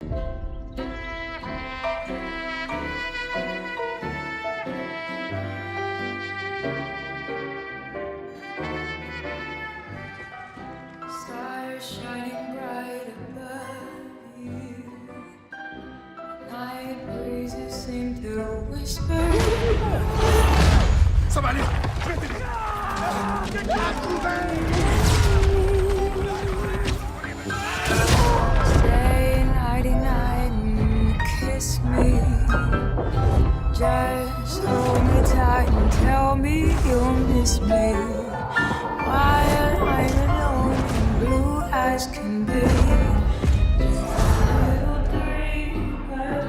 Stars shining bright above you. Night breezes seem to whisper. Somebody! Stay nighty night and kiss me. Just hold me tight and tell me you'll miss me. While I'm alone and blue as can be. Little dream of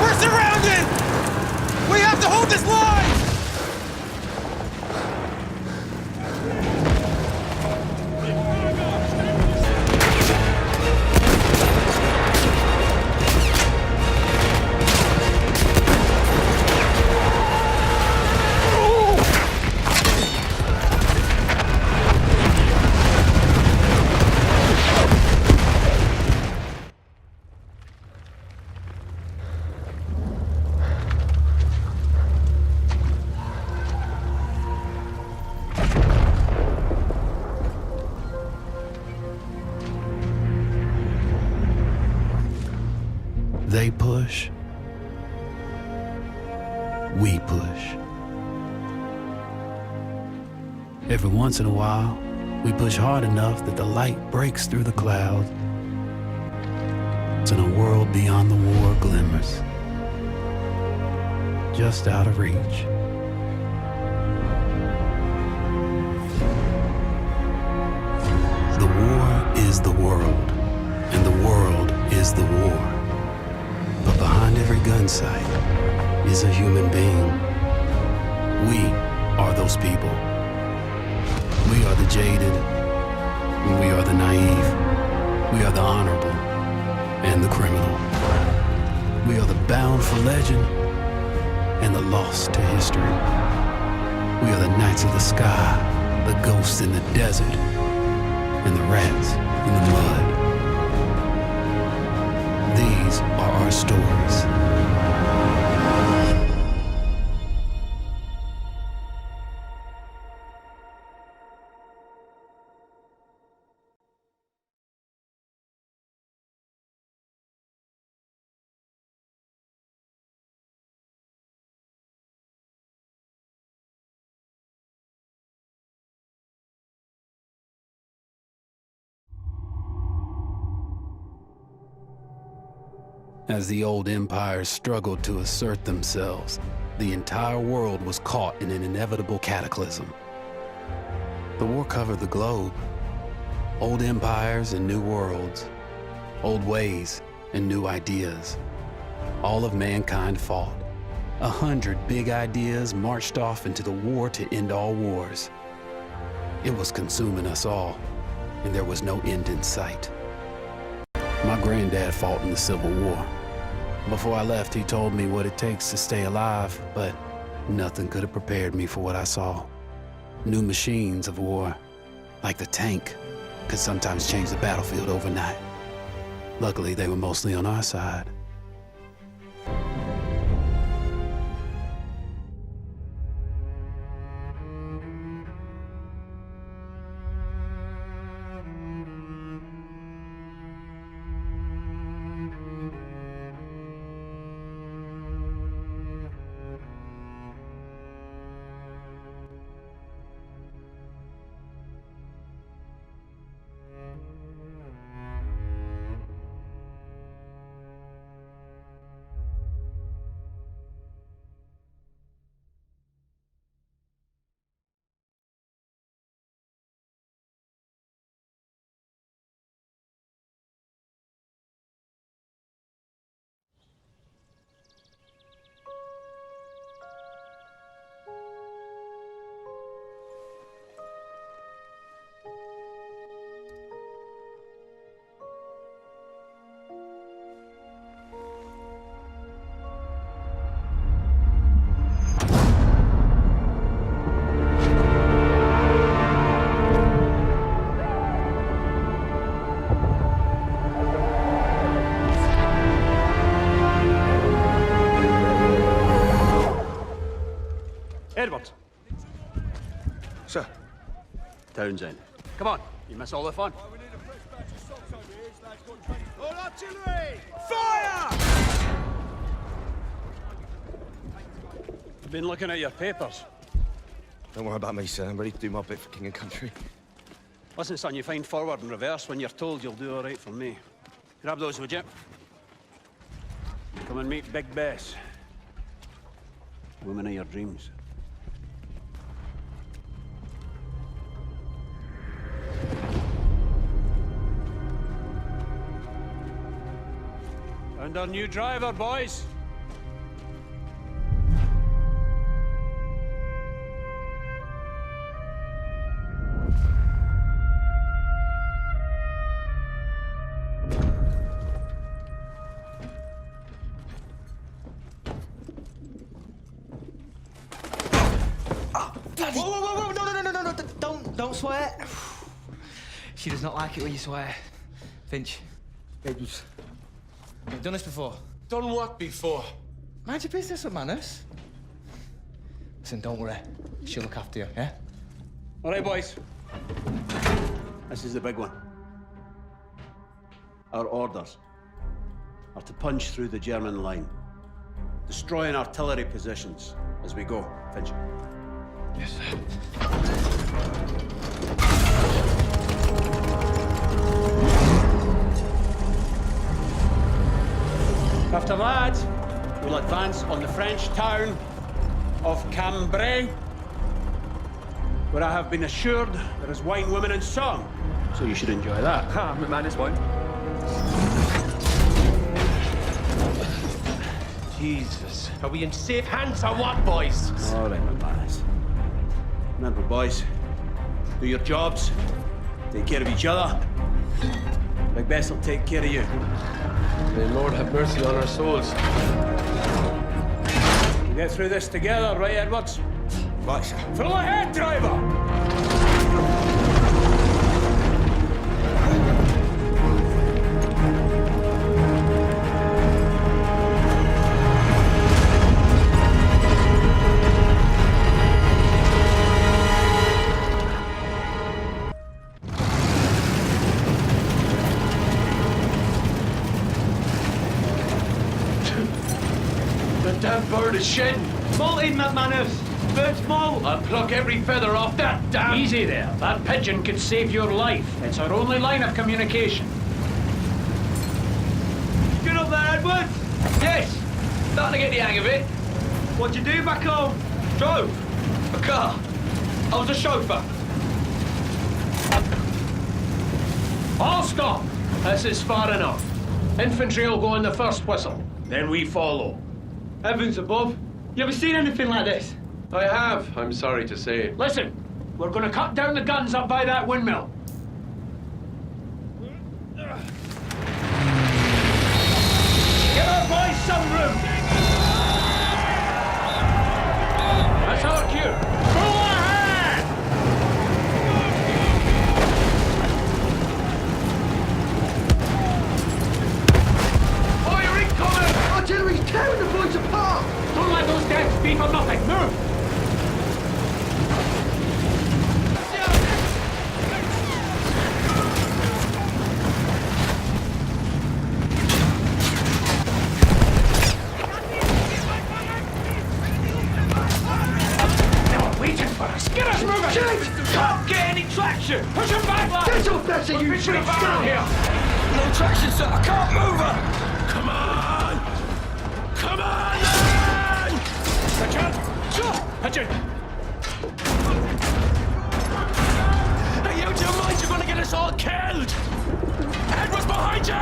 We're surrounded! We have to hold this line! They push. We push. Every once in a while, we push hard enough that the light breaks through the clouds. And a world beyond the war glimmers, just out of reach. The war is the world, and the world is the war. But behind every gun sight is a human being. We are those people. We are the jaded, and we are the naive. We are the honorable and the criminal. We are the bound for legend and the lost to history. We are the knights of the sky, the ghosts in the desert, and the rats in the mud. These are our stories. As the old empires struggled to assert themselves, the entire world was caught in an inevitable cataclysm. The war covered the globe. Old empires and new worlds. Old ways and new ideas. All of mankind fought. 100 big ideas marched off into the war to end all wars. It was consuming us all, and there was no end in sight. My granddad fought in the Civil War. Before I left, he told me what it takes to stay alive, but nothing could have prepared me for what I saw. New machines of war, like the tank, could sometimes change the battlefield overnight. Luckily, they were mostly on our side. Townsend. Come on, you miss all the fun. All artillery! Fire! I've been looking at your papers. Don't worry about me, sir. I'm ready to do my bit for king and country. Listen, son, you find forward and reverse when you're told you'll do all right for me. Grab those, would you? Come and meet Big Bess. Woman of your dreams. And our new driver, boys. Whoa, no, don't swear. She does not like it when you swear. Finch, you've done this before. Done what before? Mind your business with manners. Listen, don't worry. She'll look after you, yeah? All right, boys. This is the big one. Our orders are to punch through the German line, destroying artillery positions as we go. Finch. Yes, sir. After that, we'll advance on the French town of Cambrai, where I have been assured there is wine, women, and song. So you should enjoy that. Ah, McManus won't. Jesus. Are we in safe hands or what, boys? All right, McManus. Remember, boys, do your jobs, take care of each other. Big Bess will take care of you. May the Lord have mercy on our souls. We'll get through this together, right, Edwards? Right, sir. Full ahead, driver! The damn bird is shedding. Molted, McManus. Bird's molt. I'll pluck every feather off that damn... Easy there. That pigeon could save your life. It's our only line of communication. Good up there, Edwards. Yes! Starting to get the hang of it. What'd you do back home? Drove. A car. I was a chauffeur. All stop. This is far enough. Infantry will go on the first whistle. Then we follow. Heavens above. You ever seen anything like this? I have, I'm sorry to say. Listen, we're going to cut down the guns up by that windmill. Give our boys some room. That's our cue. Go ahead! Fire incoming! Artillery's tearing the boys apart. Don't let those deaths be for nothing. Move! They're waiting for us. Get us moving! Can't get any traction! Push them back, lads! Get off there, so you Push them big back scum. here! No traction, sir. I can't move her. Come on! Come on, then! Pigeon! Hey, you out of your mind? You're gonna get us all killed! Edward's behind you!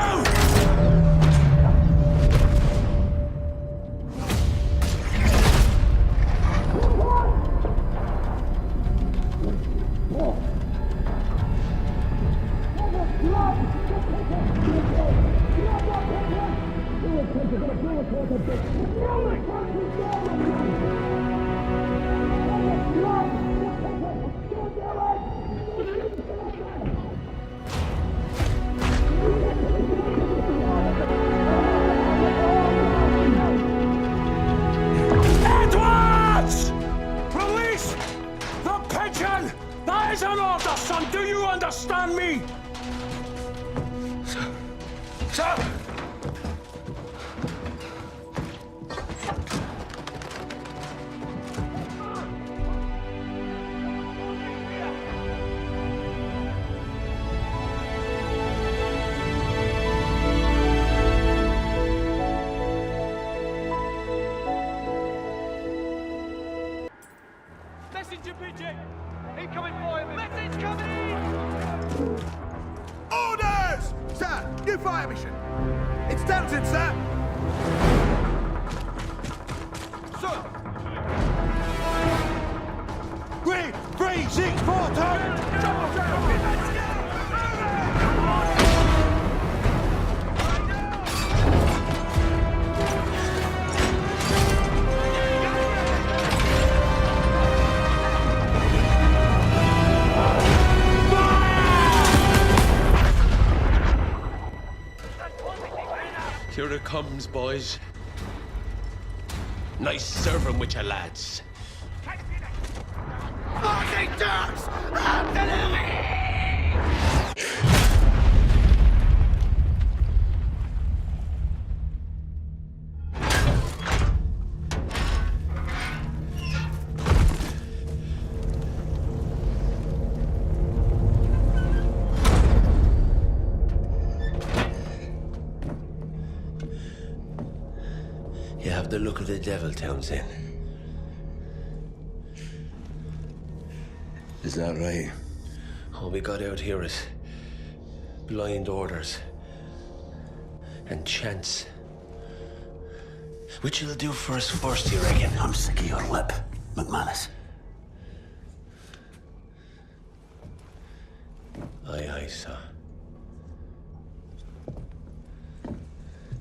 Edwards! Release the pigeon! The That is an order, son! Do you understand me? Sir! Messenger pigeon! Incoming fire! Message coming! Orders! Sir, new fire mission. It's Downton, sir. Sir. 3, 6, 4, target. Here it comes, boys. Nice serving with your lads. Fucking ducks! You have the look of the devil, Townsend. Is that right? All we got out here is blind orders and chance. Which you'll do for us first, you reckon? I'm sick of your lip, McManus. Aye, sir.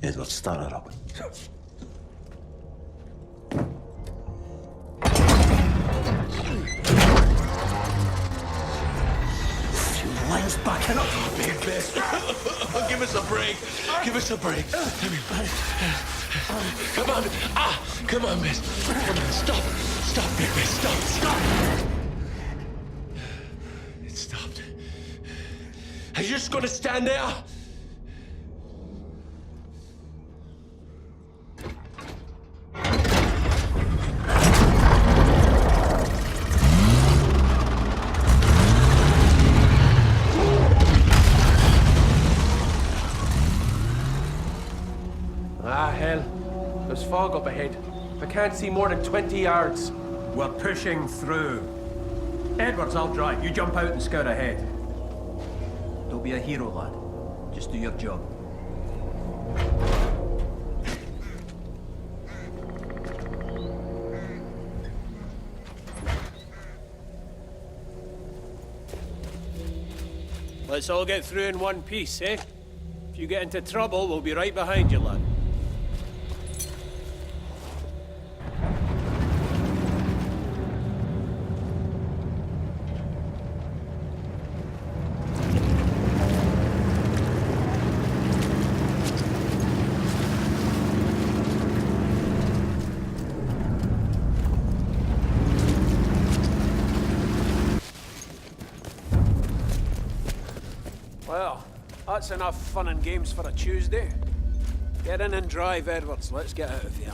Edward, start it up. Lions backing up. Big best. Give us a break. Give us a break. Come on. Come on, miss. Come on, stop. Stop, Big Miss. Stop. It stopped. Are you just gonna stand there? Hell. There's fog up ahead. I can't see more than 20 yards. We're pushing through. Edwards, I'll drive. You jump out and scout ahead. Don't be a hero, lad. Just do your job. Let's all get through in one piece, eh? If you get into trouble, we'll be right behind you, lad. Well, that's enough fun and games for a Tuesday. Get in and drive, Edwards. Let's get out of here.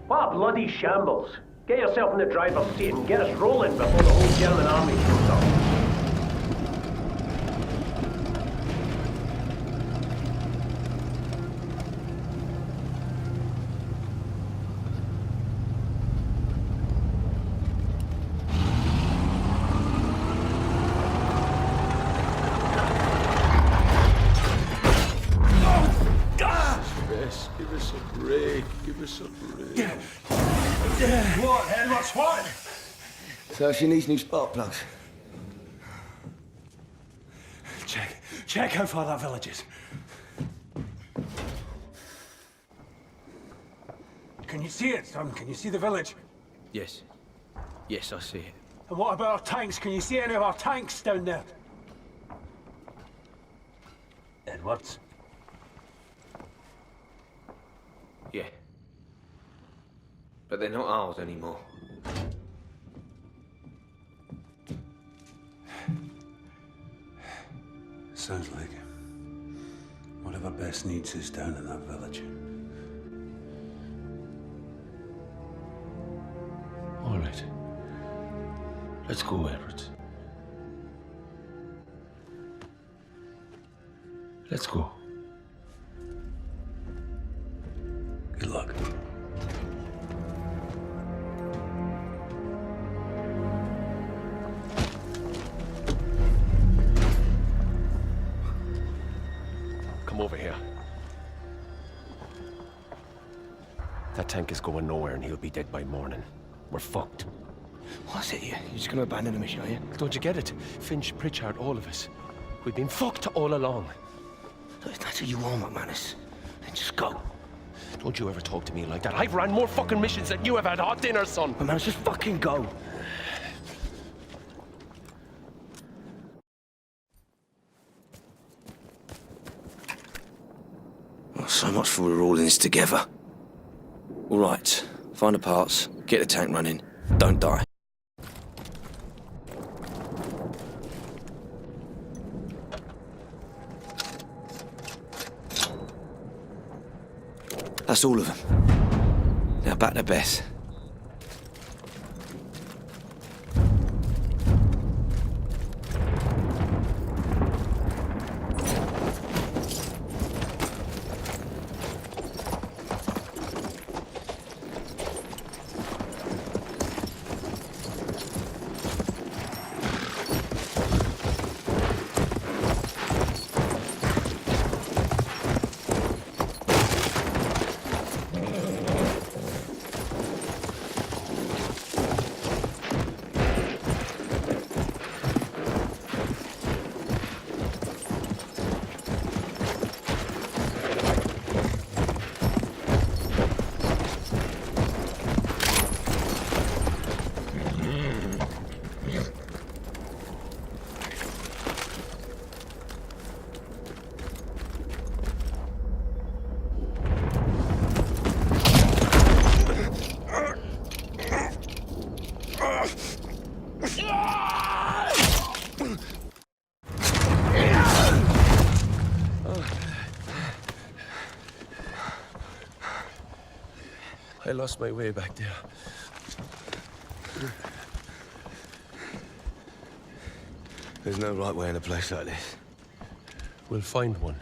What a bloody shambles. Get yourself in the driver's seat and get us rolling before the whole German army shows up. Give us a break. Give us a break. What, Edwards, what? So she needs new spark plugs. Check how far that village is. Can you see it, son? Can you see the village? Yes. Yes, I see it. And what about our tanks? Can you see any of our tanks down there? Edwards? Yeah. But they're not ours anymore. sounds like. Whatever Bess needs is down in that village. All right. Let's go, Edward. Let's go. Good luck. Come over here. That tank is going nowhere and he'll be dead by morning. We're fucked. What's it here? You're just gonna abandon the mission, are you? Don't you get it? Finch, Pritchard, all of us. We've been fucked all along. Look, if that's what you want, McManus, then just go. Don't you ever talk to me like that. I've ran more fucking missions than you have had hot dinner, son. McManus, just fucking go. Oh, so much for we're all in this together. All right, find the parts, get the tank running, don't die. That's all of them. Now back to Bess. I lost my way back there. There's no right way in a place like this. We'll find one.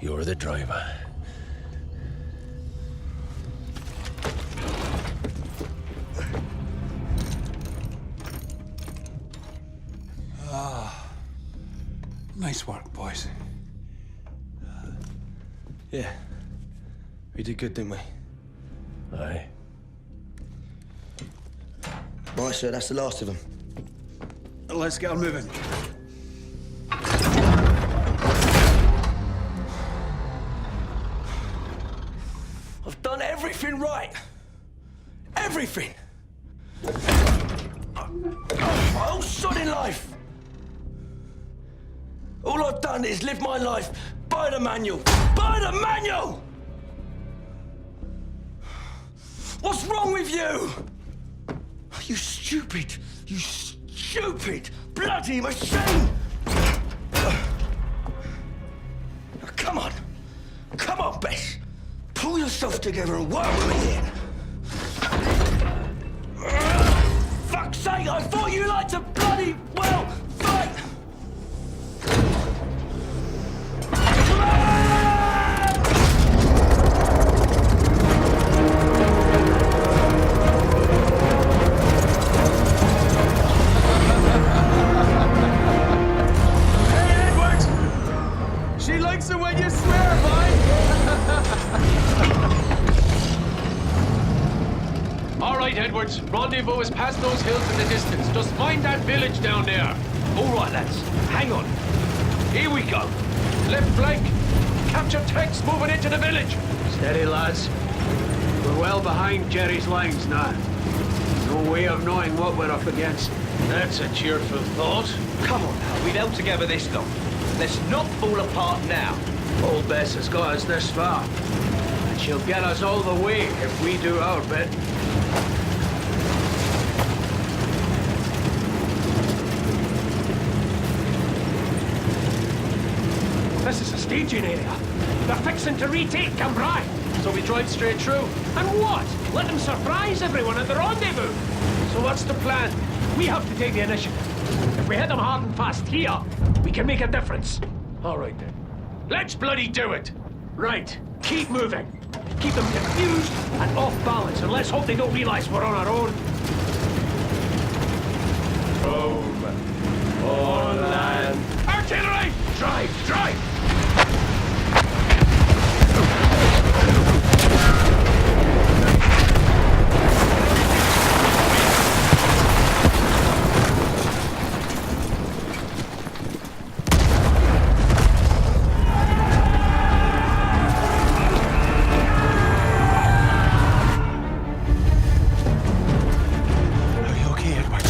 You're the driver. Nice work, boys. Yeah. We did good, didn't we? Aye. Right, sir, that's the last of them. Let's get her moving. I've done everything right. Everything. My whole sodding life. All I've done is live my life by the manual. By the manual! What's wrong with you? You stupid, bloody machine! Come on. Come on, Bess. Pull yourself together and work with me here. Fuck's sake, I thought you liked to bloody well fight! She likes it when you swear, boy! All right, Edwards. Rendezvous is past those hills in the distance. Just find that village down there. All right, lads. Hang on. Here we go. Left flank. Capture tanks moving into the village. Steady, lads. We're well behind Jerry's lines now. No way of knowing what we're up against. That's a cheerful thought. Come on now, we've held together this long. Let's not fall apart now. Old Bess has got us this far. And she'll get us all the way if we do our bit. staging area. They're fixing to retake Cambrai. So we drive straight through. And what? Let them surprise everyone at the rendezvous. So what's the plan? We have to take the initiative. If we hit them hard and fast here, we can make a difference. All right then. Let's bloody do it. Right. Keep moving. Keep them confused and off balance, and let's hope they don't realize we're on our own. Home. On land. Artillery! Drive! Drive! Are you okay, Edward?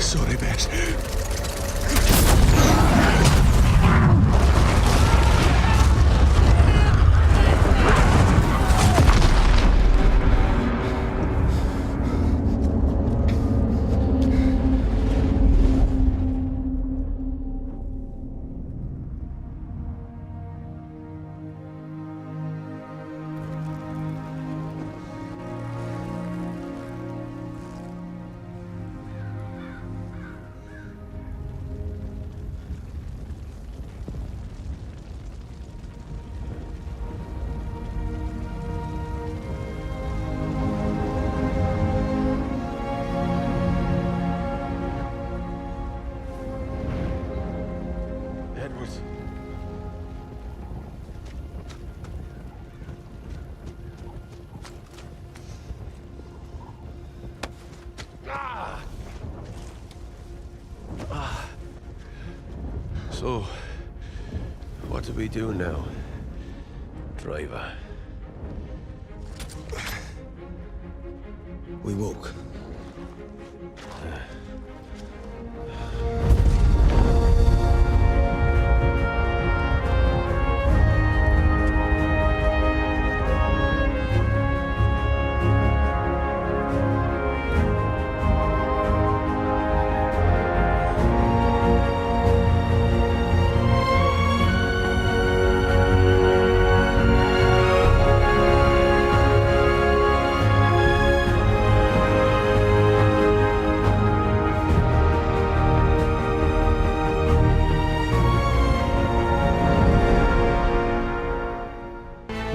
Sorry, Bess. Edward. So, what do we do now, driver? We walk.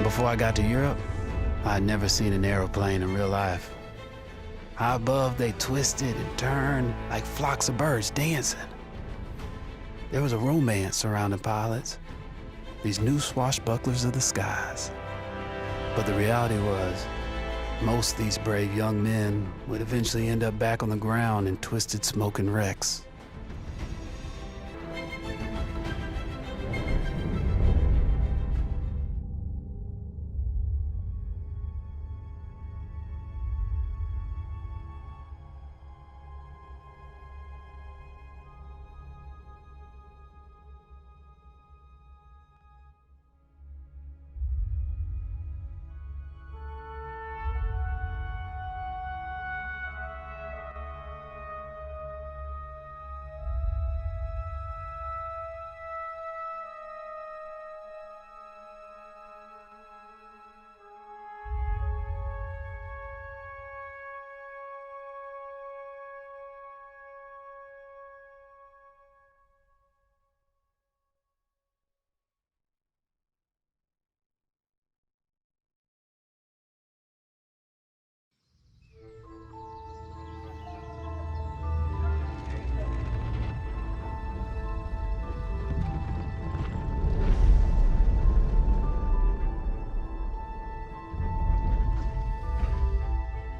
Before I got to Europe, I had never seen an aeroplane in real life. High above, they twisted and turned like flocks of birds dancing. There was a romance surrounding pilots, these new swashbucklers of the skies. But the reality was, most of these brave young men would eventually end up back on the ground in twisted smoking wrecks.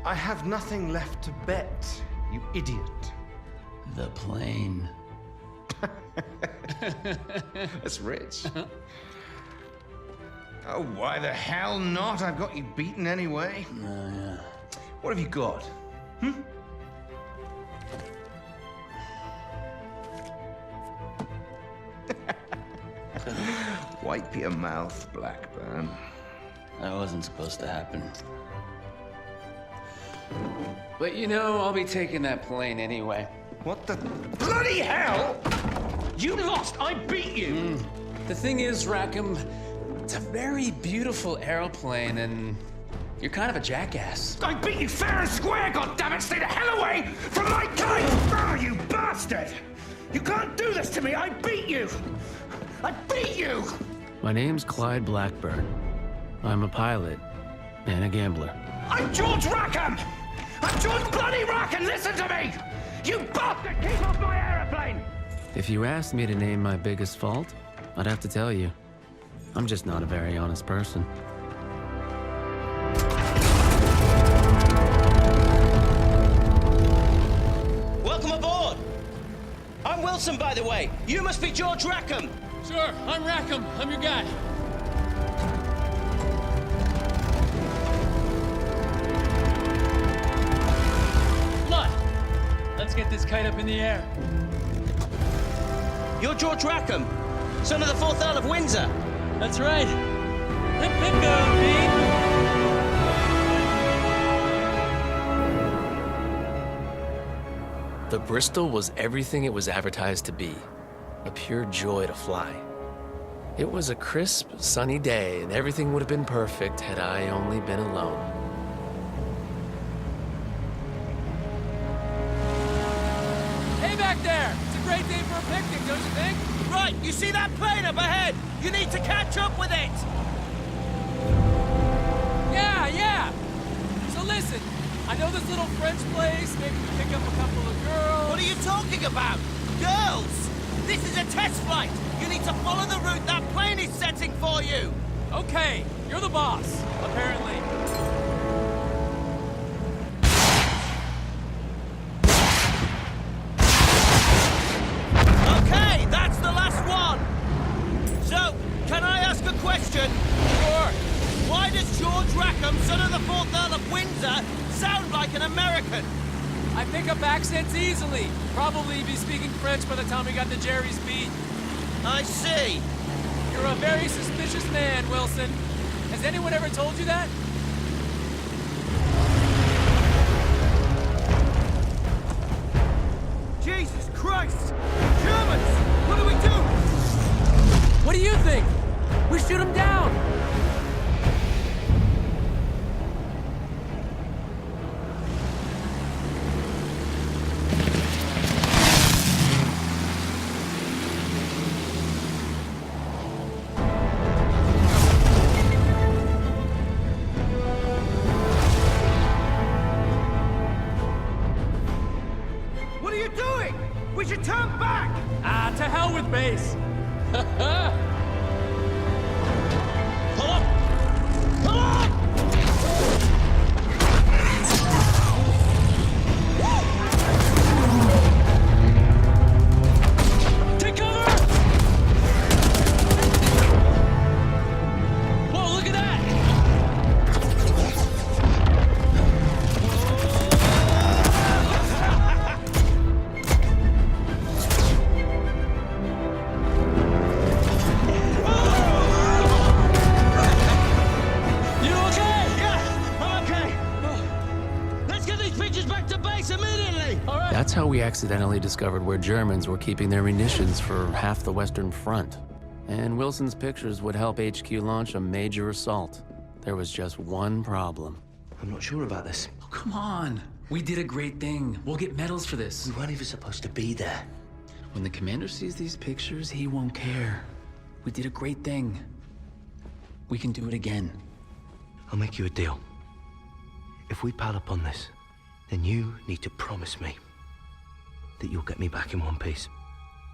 I have nothing left to bet, you idiot. The plane. That's rich. Oh, why the hell not? I've got you beaten anyway. Yeah. What have you got? Wipe your mouth, Blackburn. That wasn't supposed to happen. But you know, I'll be taking that plane anyway. What the bloody hell? You lost! I beat you! The thing is, Rackham, it's a very beautiful aeroplane, and you're kind of a jackass. I beat you fair and square, goddammit! Stay the hell away from my kite! Oh, you bastard! You can't do this to me! I beat you! I beat you! My name's Clyde Blackburn. I'm a pilot and a gambler. I'm George Rackham! I'm George bloody Rackham! Listen to me! You bastard! Keep off my aeroplane! If you asked me to name my biggest fault, I'd have to tell you. I'm just not a very honest person. Welcome aboard! I'm Wilson, by the way. You must be George Rackham. Sure, I'm Rackham. I'm your guy. Blood! Let's get this kite up in the air. You're George Rackham, son of the 4th Earl of Windsor. That's right. Hip hip go, Pete. The Bristol was everything it was advertised to be. A pure joy to fly. It was a crisp, sunny day, and everything would have been perfect had I only been alone. Hey back there! It's a great day for a picnic, don't you think? Right, you see that plane up ahead? You need to catch up with it. Yeah. So listen, I know this little French place. Maybe we pick up a couple of girls. What are you talking about? Girls! This is a test flight. You need to follow the route that plane is setting for you. Okay, you're the boss, apparently. Okay, that's the last one. So, can I ask a question? Sure. Why does George Rackham, son of the 4th Earl of Windsor, sound like an American? I pick up accents easily. Probably be speaking French by the time we got to Jerry's beat. I see. You're a very suspicious man, Wilson. Has anyone ever told you that? Jesus Christ! Germans! What do we do? What do you think? We shoot them down! What are you doing? We should turn back! Ah, to hell with base! Pull up! Pull up! Take cover! Whoa, look at that! You okay? Yeah, I'm okay. Let's get these pictures back to base immediately! All right. That's how we accidentally discovered where Germans were keeping their munitions for half the Western Front. And Wilson's pictures would help HQ launch a major assault. There was just one problem. I'm not sure about this. Oh, come on. We did a great thing. We'll get medals for this. We weren't even supposed to be there. When the commander sees these pictures, he won't care. We did a great thing. We can do it again. I'll make you a deal. If we pile up on this, then you need to promise me that you'll get me back in one piece.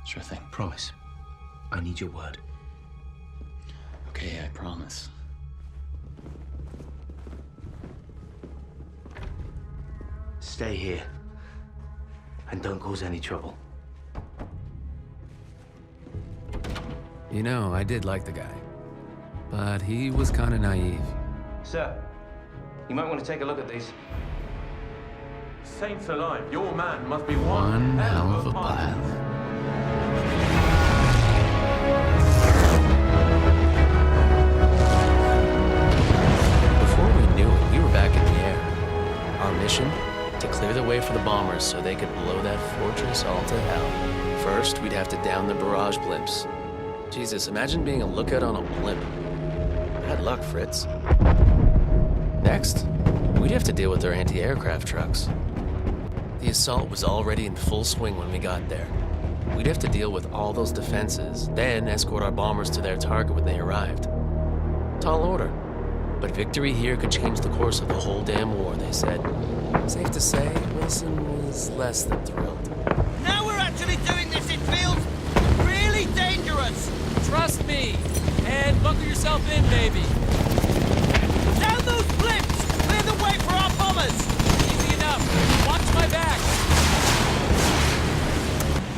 Sure thing. Promise. I need your word. Okay, I promise. Stay here. And don't cause any trouble. You know, I did like the guy. but he was kind of naive. Sir, you might want to take a look at these. Saints alive, your man must be One hell of a pilot. pilot. Before we knew it, we were back in the air. Our mission? To clear the way for the bombers so they could blow that fortress all to hell. First, we'd have to down the barrage blimps. Jesus, imagine being a lookout on a blimp. Bad luck, Fritz. Next, we'd have to deal with their anti-aircraft trucks. The assault was already in full swing when we got there. We'd have to deal with all those defenses, then escort our bombers to their target when they arrived. Tall order. But victory here could change the course of the whole damn war, they said. Safe to say, Wilson was less than thrilled. Now we're actually doing this, it feels really dangerous. Trust me. And buckle yourself in, baby. Down those blimps! Clear the way for our bombers! Easy enough. Watch my back.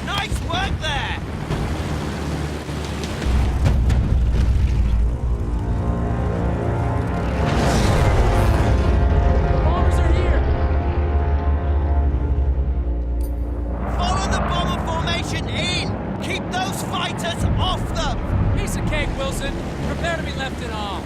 Nice work there! Bombers are here. Follow the bomber formation in! Keep those fighters off them! Piece of cake, Wilson. Prepare to be left in awe.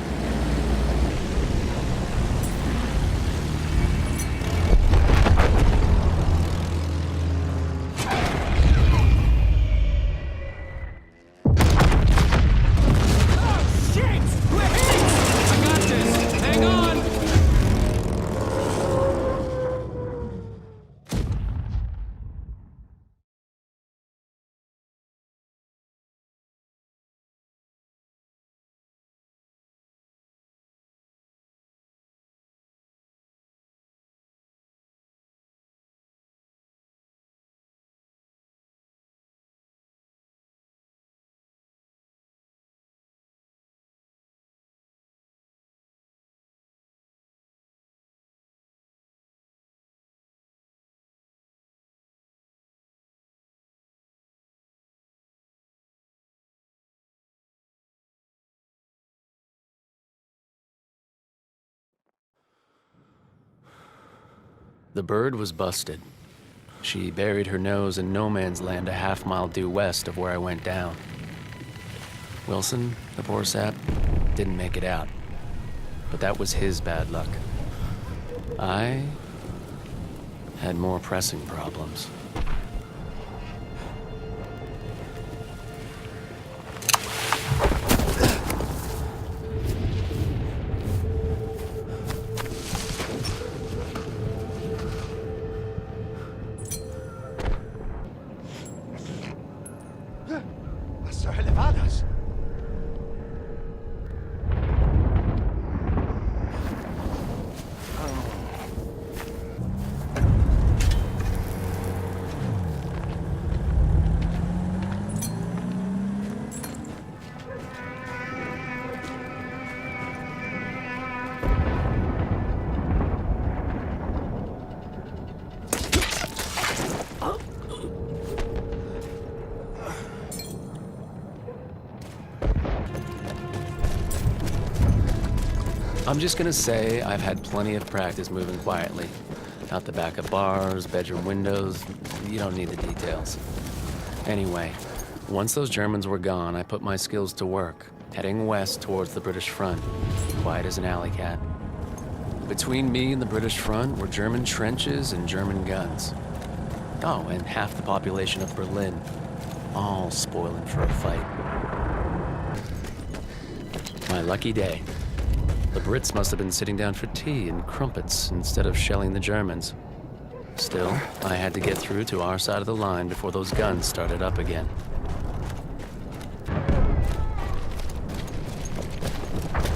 The bird was busted. She buried her nose in no man's land a half-mile due west of where I went down. Wilson, the poor sap, didn't make it out. But that was his bad luck. I had more pressing problems. Las elevadas. I'm just gonna say I've had plenty of practice moving quietly. Out the back of bars, bedroom windows, you don't need the details. Anyway, once those Germans were gone, I put my skills to work, heading west towards the British front, quiet as an alley cat. Between me and the British front were German trenches and German guns. Oh, and half the population of Berlin, all spoiling for a fight. My lucky day. The Brits must have been sitting down for tea and crumpets instead of shelling the Germans. Still, I had to get through to our side of the line before those guns started up again.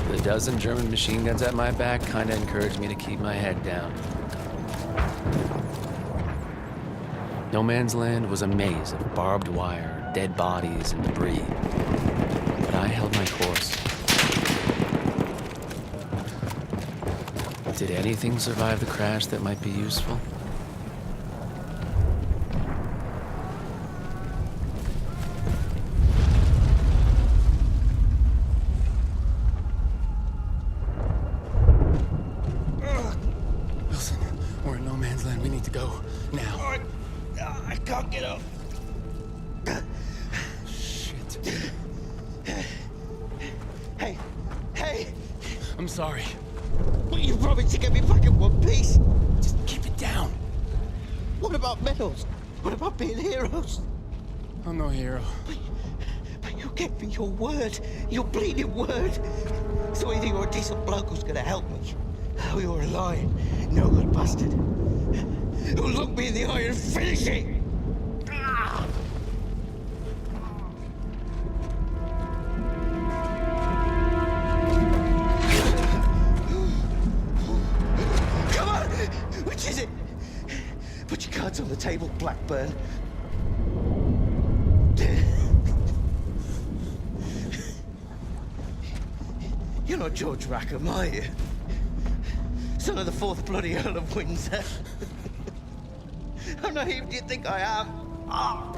The dozen German machine guns at my back kinda encouraged me to keep my head down. No Man's Land was a maze of barbed wire, dead bodies, and debris. But I held my course. Did anything survive the crash that might be useful? can't get up. Shit. Hey, hey! I'm sorry. Well, you promised to get me back in one piece. Just keep it down. What about medals? What about being heroes? I'm no hero. But you gave me your word. Your bleeding word. So either you're a decent bloke who's gonna help me, or you're a lying, no good bastard who'll look me in the eye and finish it. Ah! Come on! Which is it? Put your cards on the table, Blackburn. You're not George Rackham, are you? Son of the 4th bloody Earl of Windsor. How naive do you think I am? Ah!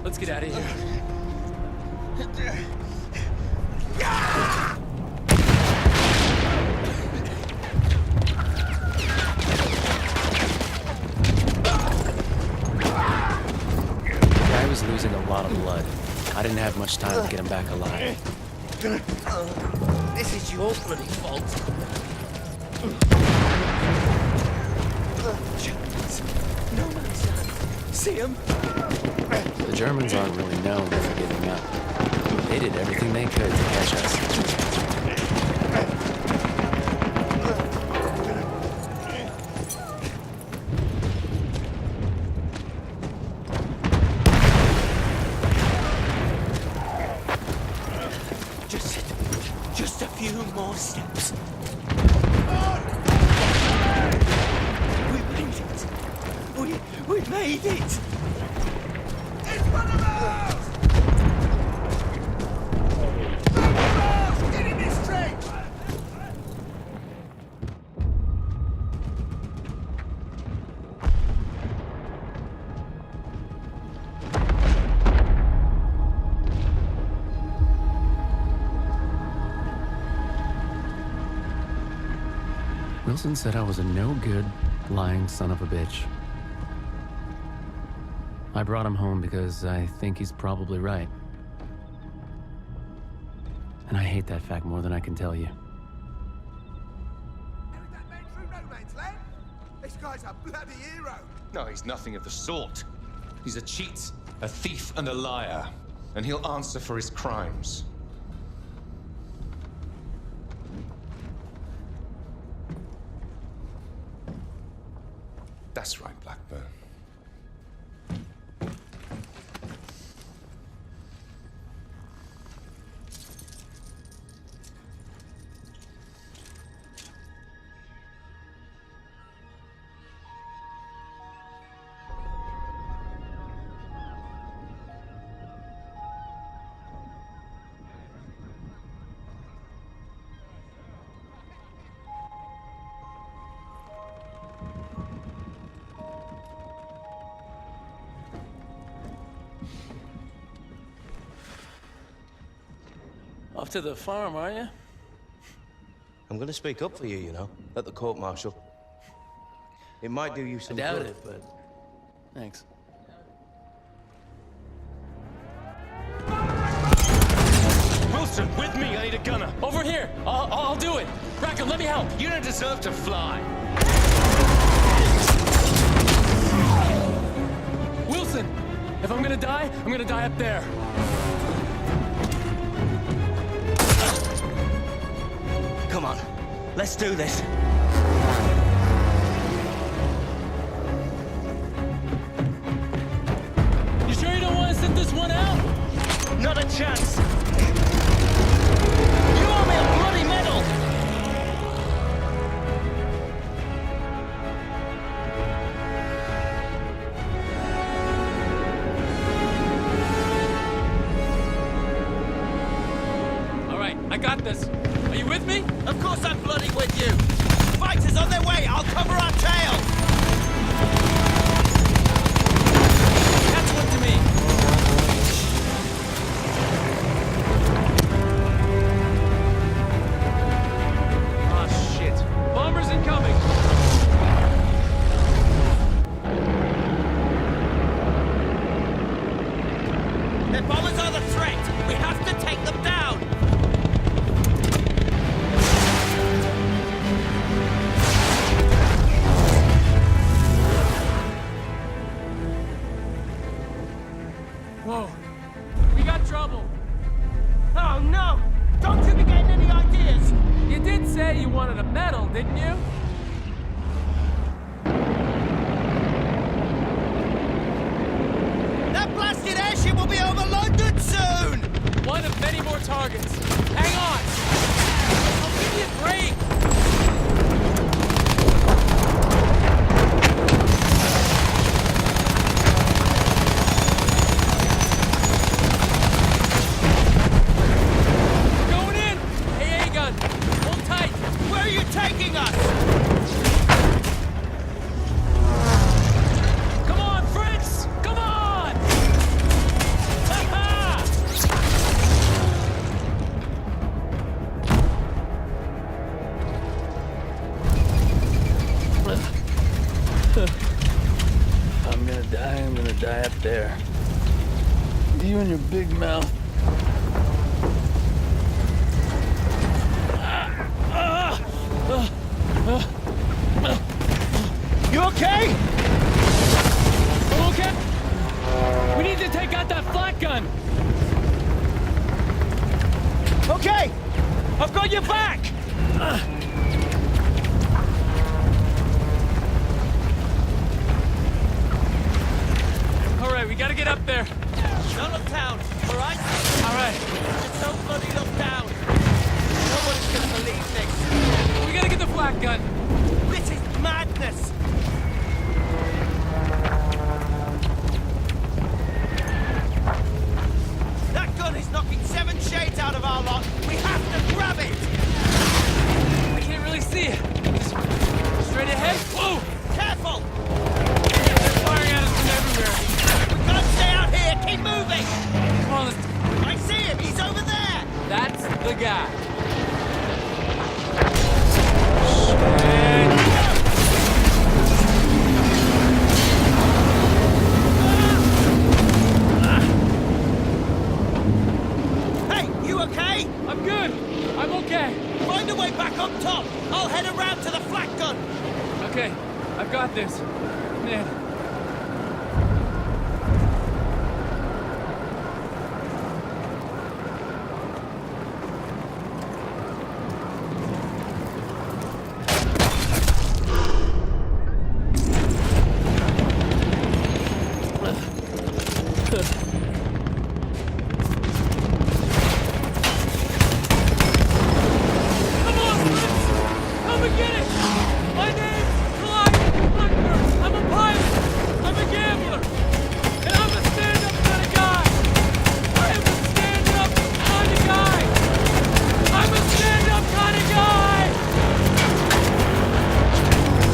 Let's get out of here. I was losing a lot of blood. I didn't have much time to get him back alive. This is your bloody fault. No man's land. See him? The Germans aren't really known for giving up. They did everything they could to catch us. Just a few more steps. We made it. We made it. It's one of us! Get in this trench! Wilson said I was a no-good, lying son of a bitch. I brought him home because I think he's probably right. And I hate that fact more than I can tell you. That man through no man's land? This guy's a bloody hero. No, he's nothing of the sort. He's a cheat, a thief, and a liar. And he'll answer for his crimes. That's right, Blackburn. Off to the farm, are you? I'm gonna speak up for you, you know, at the court-martial. It might do you some I doubt good. it, but thanks. Wilson, with me! I need a gunner! Over here! I'll do it! Rackham, let me help! You don't deserve to fly! Wilson! If I'm gonna die up there. Come on, let's do this. You sure you don't want to sit this one out? Not a chance. You owe me a bloody medal. All right, I got this. Are you with me? Of course I'm bloody with you! Fighters on their way! I'll cover our tail! That's one to me. Oh, shit. Bombers in targets. Hang on! I'll give you a break! Going in! AA gun! Hold tight! Where are you taking us? Come on, Fritz! Come on! Ha-ha! I'm gonna die up there. You and your big mouth. You okay? I'm okay. We need to take out that flak gun. Okay! I've got your back! All right, we gotta get up there. Don't look down, all right? All right. Just don't bloody look down. Nobody's gonna believe this. We gotta get the flak gun. This is madness. That gun is knocking 7 shades out of our lot. We have to grab it. I can't really see it. Straight ahead. Whoa! Careful. They're firing at us from everywhere. We can't stay out here. Keep moving. Come on, let's... I see him. He's over there. That's the guy. Hey, you okay? I'm good. I'm okay. Find a way back up top. I'll head around to the flak gun. Okay, I've got this. Man. Come on, Fritz! Come and get it! My name's Clyde Blackburn. I'm a pilot. I'm a gambler. And I'm a stand-up kind of guy. I am a stand-up kind of guy. I'm a stand-up kind of guy.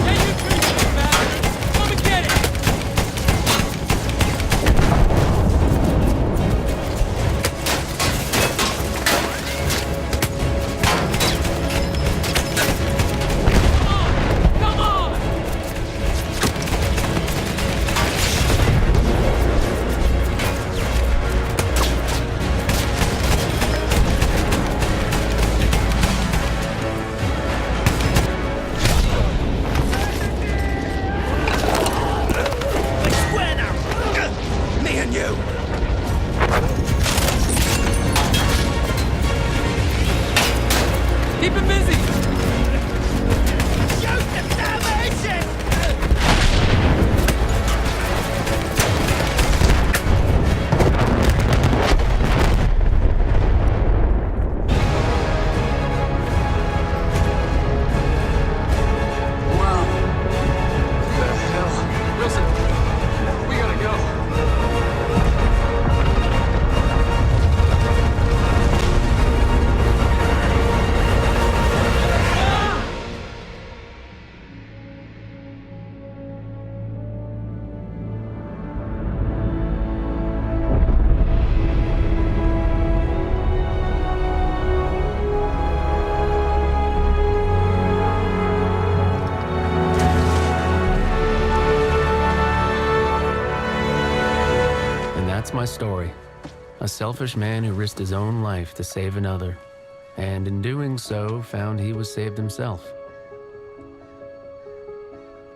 Yeah, you treat me, bastard. Come and get it. Come on! Like square now. Me and you. Keep him busy. Shoot the damage! Wow. What the hell? Wilson, we gotta go. And that's my story. A selfish man who risked his own life to save another, and in doing so, found he was saved himself.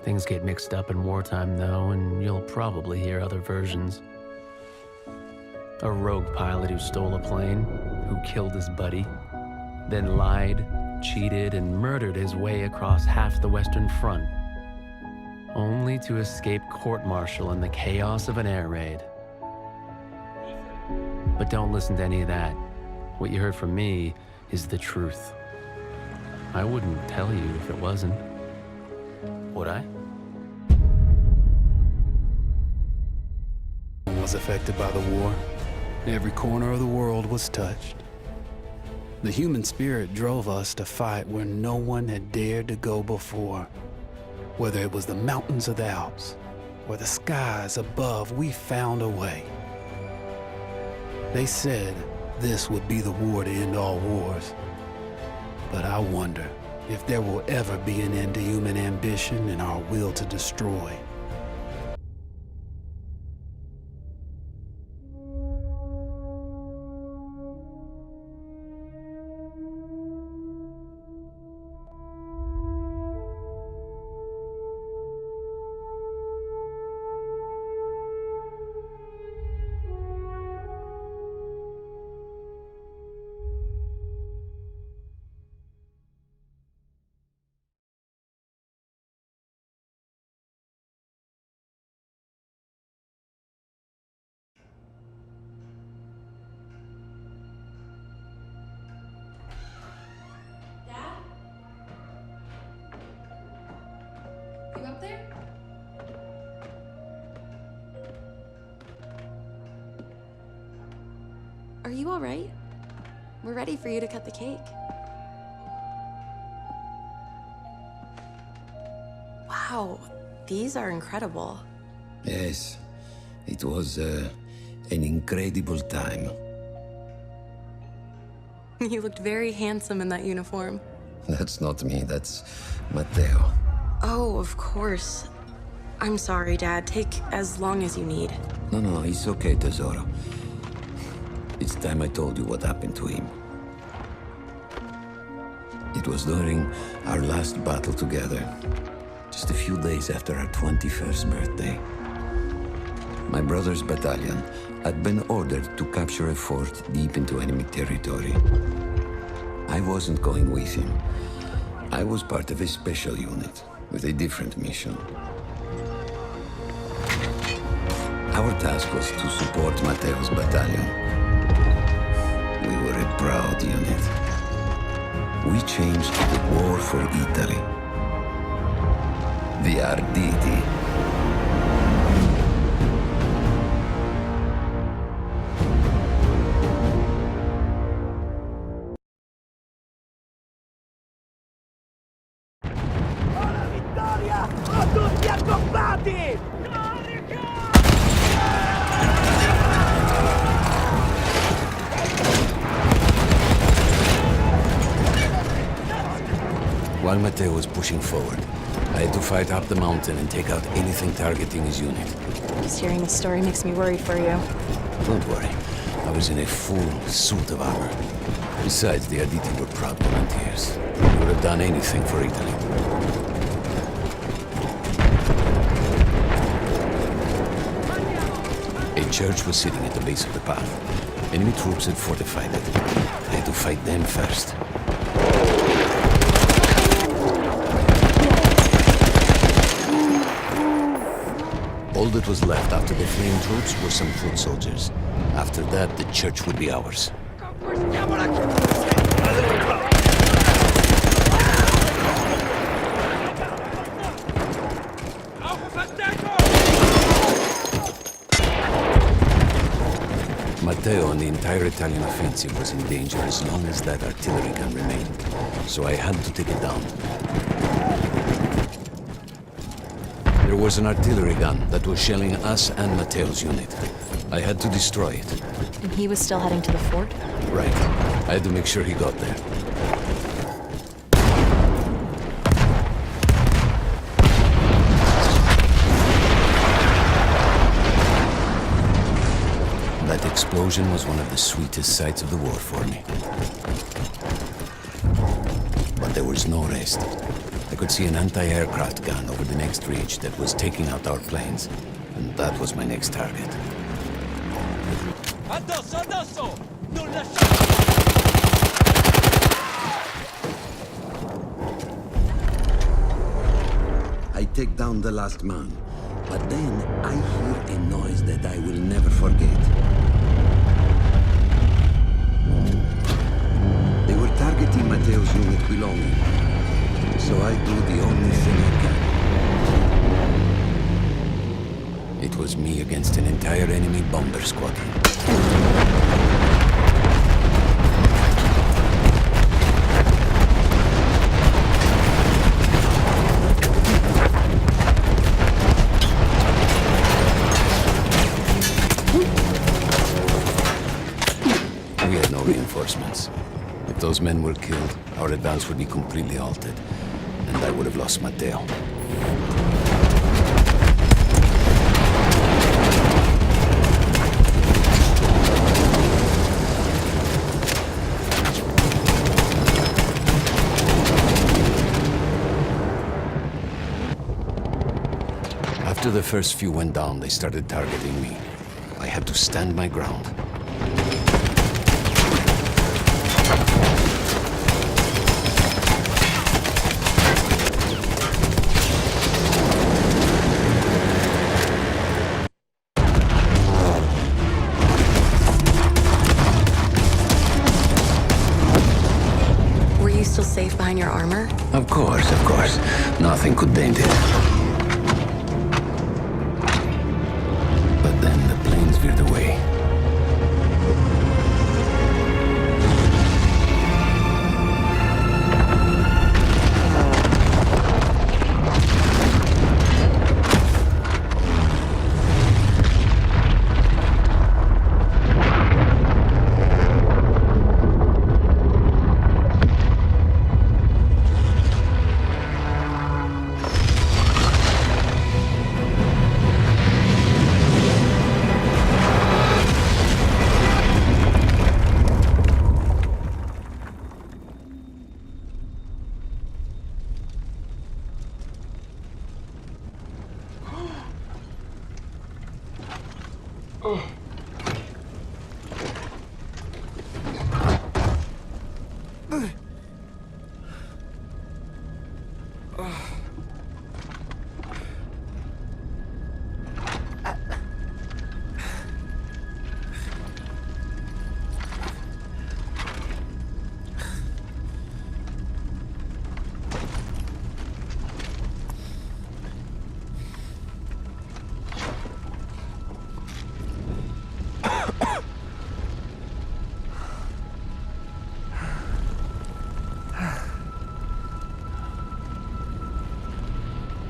Things get mixed up in wartime, though, and you'll probably hear other versions. A rogue pilot who stole a plane, who killed his buddy, then lied, cheated, and murdered his way across half the Western Front, only to escape court-martial in the chaos of an air raid. But don't listen to any of that. What you heard from me is the truth. I wouldn't tell you if it wasn't. Would I? Was affected by the war. Every corner of the world was touched. The human spirit drove us to fight where no one had dared to go before. Whether it was the mountains of the Alps or the skies above, we found a way. They said this would be the war to end all wars. But I wonder if there will ever be an end to human ambition and our will to destroy. You up there? Are you all right? We're ready for you to cut the cake. Wow, these are incredible. Yes, it was an incredible time. You looked very handsome in that uniform. That's not me, that's Matteo. Oh, of course. I'm sorry, Dad. Take as long as you need. No, it's okay, Tesoro. It's time I told you what happened to him. It was during our last battle together, just a few days after our 21st birthday. My brother's battalion had been ordered to capture a fort deep into enemy territory. I wasn't going with him. I was part of a special unit with a different mission. Our task was to support Matteo's battalion. We were a proud unit. We changed the war for Italy. The Arditi. A tutti accoppati! While Matteo was pushing forward, I had to fight up the mountain and take out anything targeting his unit. Just hearing this story makes me worried for you. Don't worry, I was in a full suit of armor. Besides, the Arditi were proud volunteers. They would have done anything for Italy. A church was sitting at the base of the path. Enemy troops had fortified it. I had to fight them first. All that was left after the fleeing troops were some foot soldiers. After that, the church would be ours. Matteo and the entire Italian offensive was in danger as long as that artillery gun remained. So I had to take it down. There was an artillery gun that was shelling us and Matteo's unit. I had to destroy it. And he was still heading to the fort? Right. I had to make sure he got there. That explosion was one of the sweetest sights of the war for me. But there was no rest. I could see an anti-aircraft gun over the next ridge that was taking out our planes. And that was my next target. Addosso, addosso! Non lasciate! I take down the last man, but then I hear a noise that I will never forget. targeting Matteo's unit belonging. So I do the only thing I can. It was me against an entire enemy bomber squadron. We had no reinforcements. If those men were killed, our advance would be completely halted, and I would have lost Matteo. After the first few went down, they started targeting me. I had to stand my ground. Were you still safe behind your armor? Of course. Nothing could dent it. But then the planes veered away.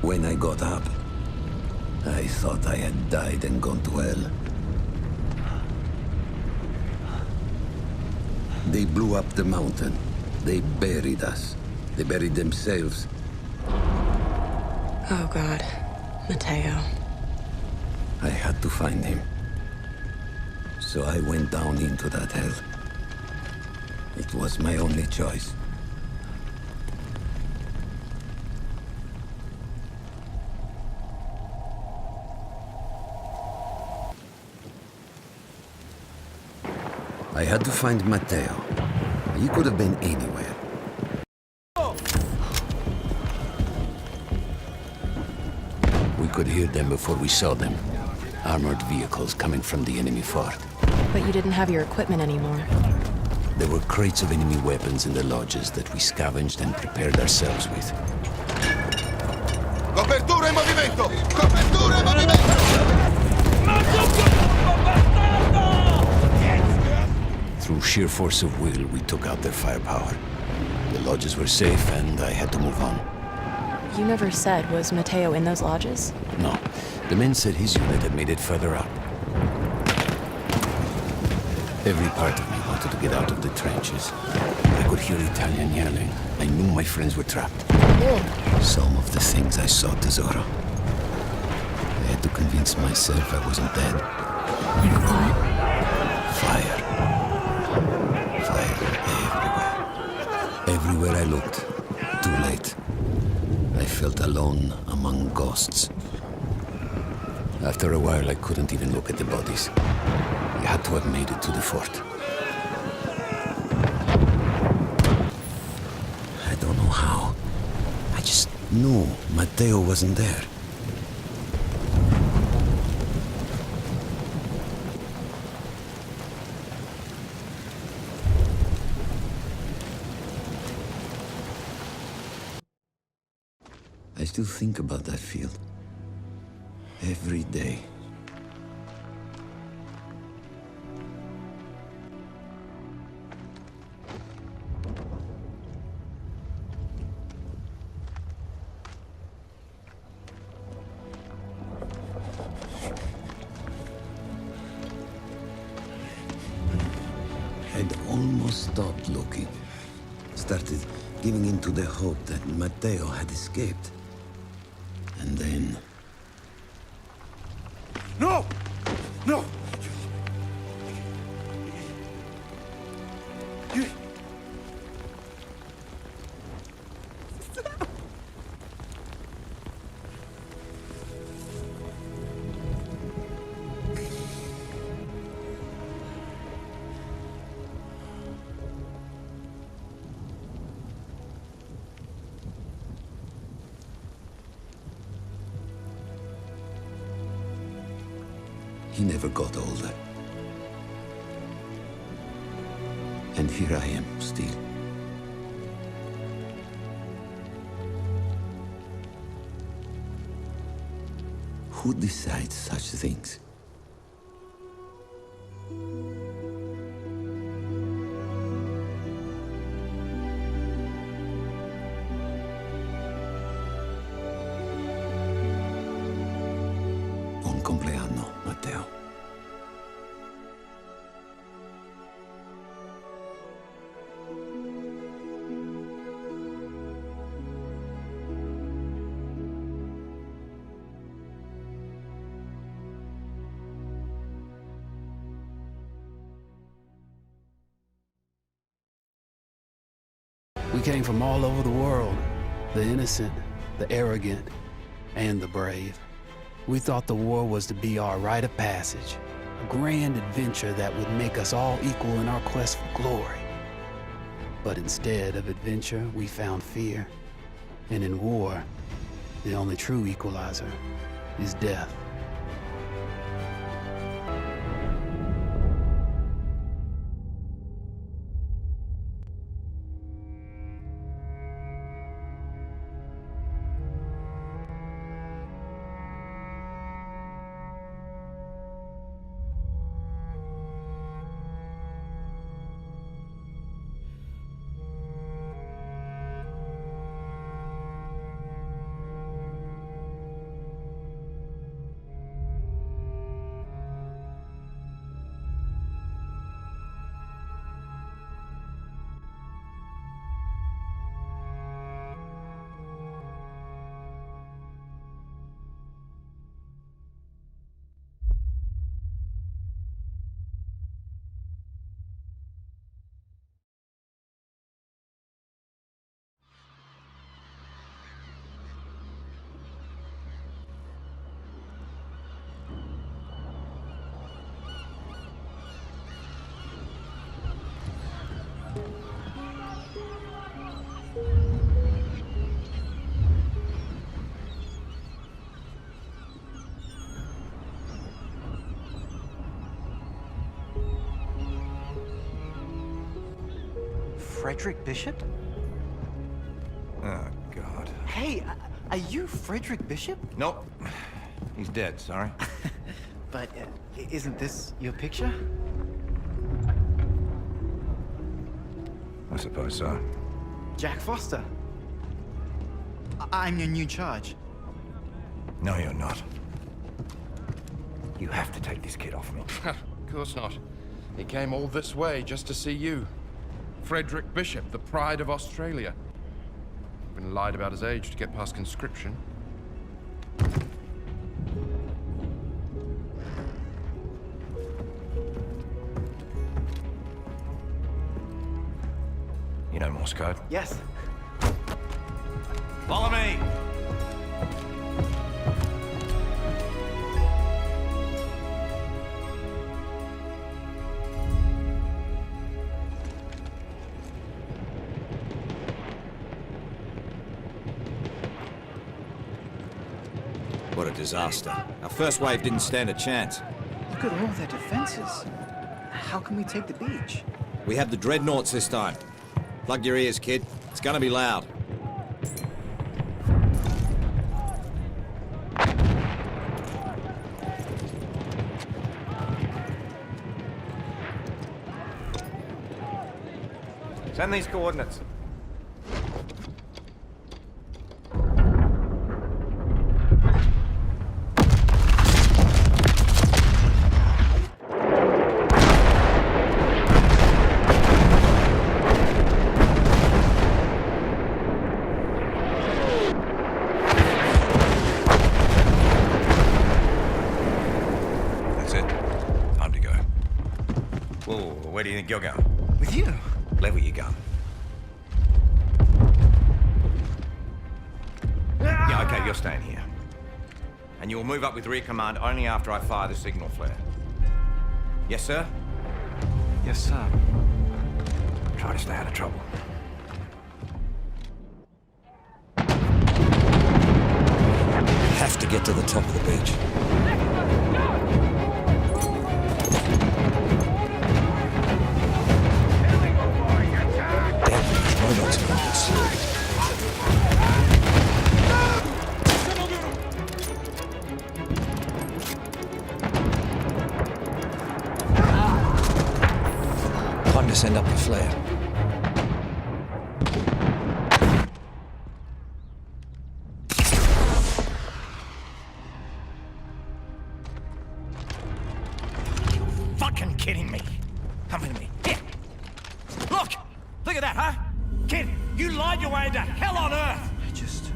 When I got up, I thought I had died and gone to hell. They blew up the mountain. They buried us. They buried themselves. Oh, God. Matteo. I had to find him. So I went down into that hell. It was my only choice. I had to find Matteo. He could have been anywhere. We could hear them before we saw them. Armored vehicles coming from the enemy fort. But you didn't have your equipment anymore. There were crates of enemy weapons in the lodges that we scavenged and prepared ourselves with. Copertura in movimento! Copertura in movimento! Through sheer force of will, we took out their firepower. The lodges were safe, and I had to move on. You never said, was Matteo in those lodges? No. The men said his unit had made it further up. Every part of me wanted to get out of the trenches. I could hear Italian yelling. I knew my friends were trapped. Some of the things I saw, Tesoro. I had to convince myself I wasn't dead. Like what? Fire. Fire everywhere. Everywhere I looked. Too late. I felt alone among ghosts. After a while, I couldn't even look at the bodies. We had to have made it to the fort. I don't know how. I just knew Matteo wasn't there. still think about that field. Every day. I'd almost stopped looking. Started giving in to the hope that Matteo had escaped. And then... No! No! He never got older. And here I am, still. Who decides such things? Buon compleanno, Matteo. We came from all over the world, the innocent, the arrogant, and the brave. We thought the war was to be our rite of passage, a grand adventure that would make us all equal in our quest for glory. But instead of adventure, we found fear. And in war, the only true equalizer is death. Frederick Bishop? Oh, God. Hey, are you Frederick Bishop? Nope. He's dead, sorry. But isn't this your picture? I suppose so. Jack Foster. I'm your new charge. No, you're not. You have to take this kid off me. Of course not. He came all this way just to see you. Frederick Bishop, the pride of Australia. Been lied about his age to get past conscription. You know Morse code? Yes. Follow me! What a disaster. Our first wave didn't stand a chance. Look at all their defenses. How can we take the beach? We have the dreadnoughts this time. Plug your ears, kid. It's gonna be loud. Send these coordinates. That's it. Time to go. Whoa, where do you think you're going? With you? Level your gun. Yeah, okay, you're staying here. And you will move up with rear command only after I fire the signal flare. Yes, sir? Yes, sir. Try to stay out of trouble. Have to get to the top of the beach. Damn, these robots are moving slow. Time to send up the flare. Fucking kidding me. Come with me. Here. Look! Look at that, huh? Kid, you lied your way into hell on earth!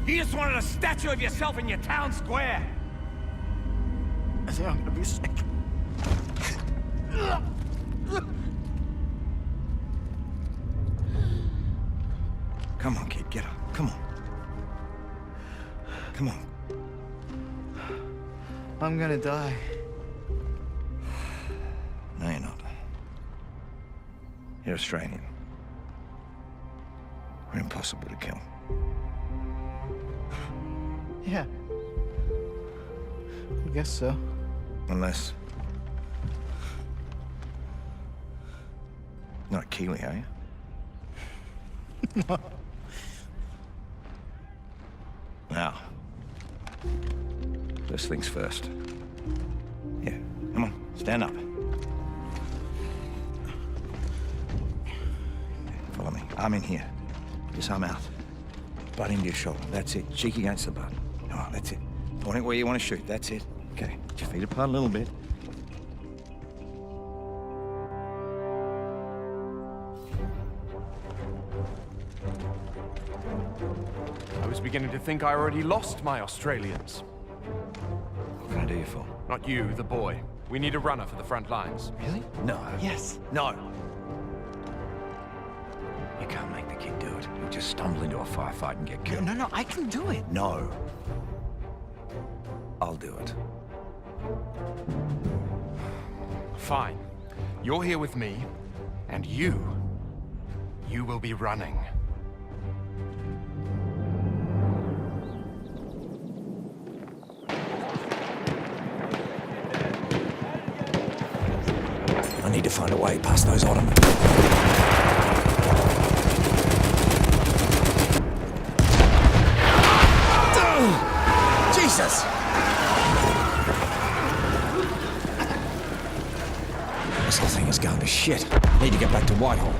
You just wanted a statue of yourself in your town square! I think I'm gonna be sick. Come on, kid, get up. Come on. Come on. I'm gonna die. No, you're not. You're Australian. We're impossible to kill. Yeah. I guess so. Unless... You're not Kiwi, are you? No. Now. First things first. Yeah, come on, stand up. Follow me. Arm in here. Just arm out. Butt into your shoulder. That's it. Cheek against the butt. Come on, that's it. Point it where you want to shoot. That's it. Okay. Get your feet apart a little bit. I was beginning to think I already lost my Australians. What can I do you for? Not you, the boy. We need a runner for the front lines. Really? No. Yes. No. You can't make the kid do it. He'll just stumble into a firefight and get killed. No, I can do it. No. I'll do it. Fine. You're here with me, and you will be running. I need to find a way past those Ottomans. Jesus! This whole thing is going to shit. I need to get back to Whitehall.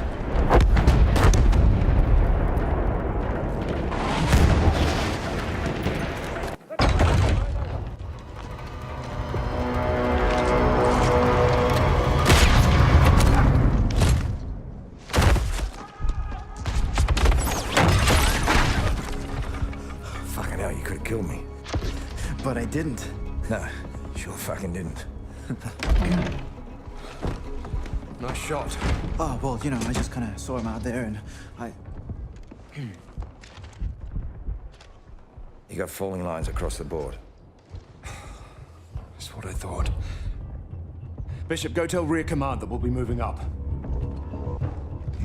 Fucking hell, you could have killed me. But I didn't. No, sure fucking didn't. Nice shot. Oh, well, you know, I just kind of saw him out there and I... You got falling lines across the board. That's what I thought. Bishop, go tell rear command that we'll be moving up.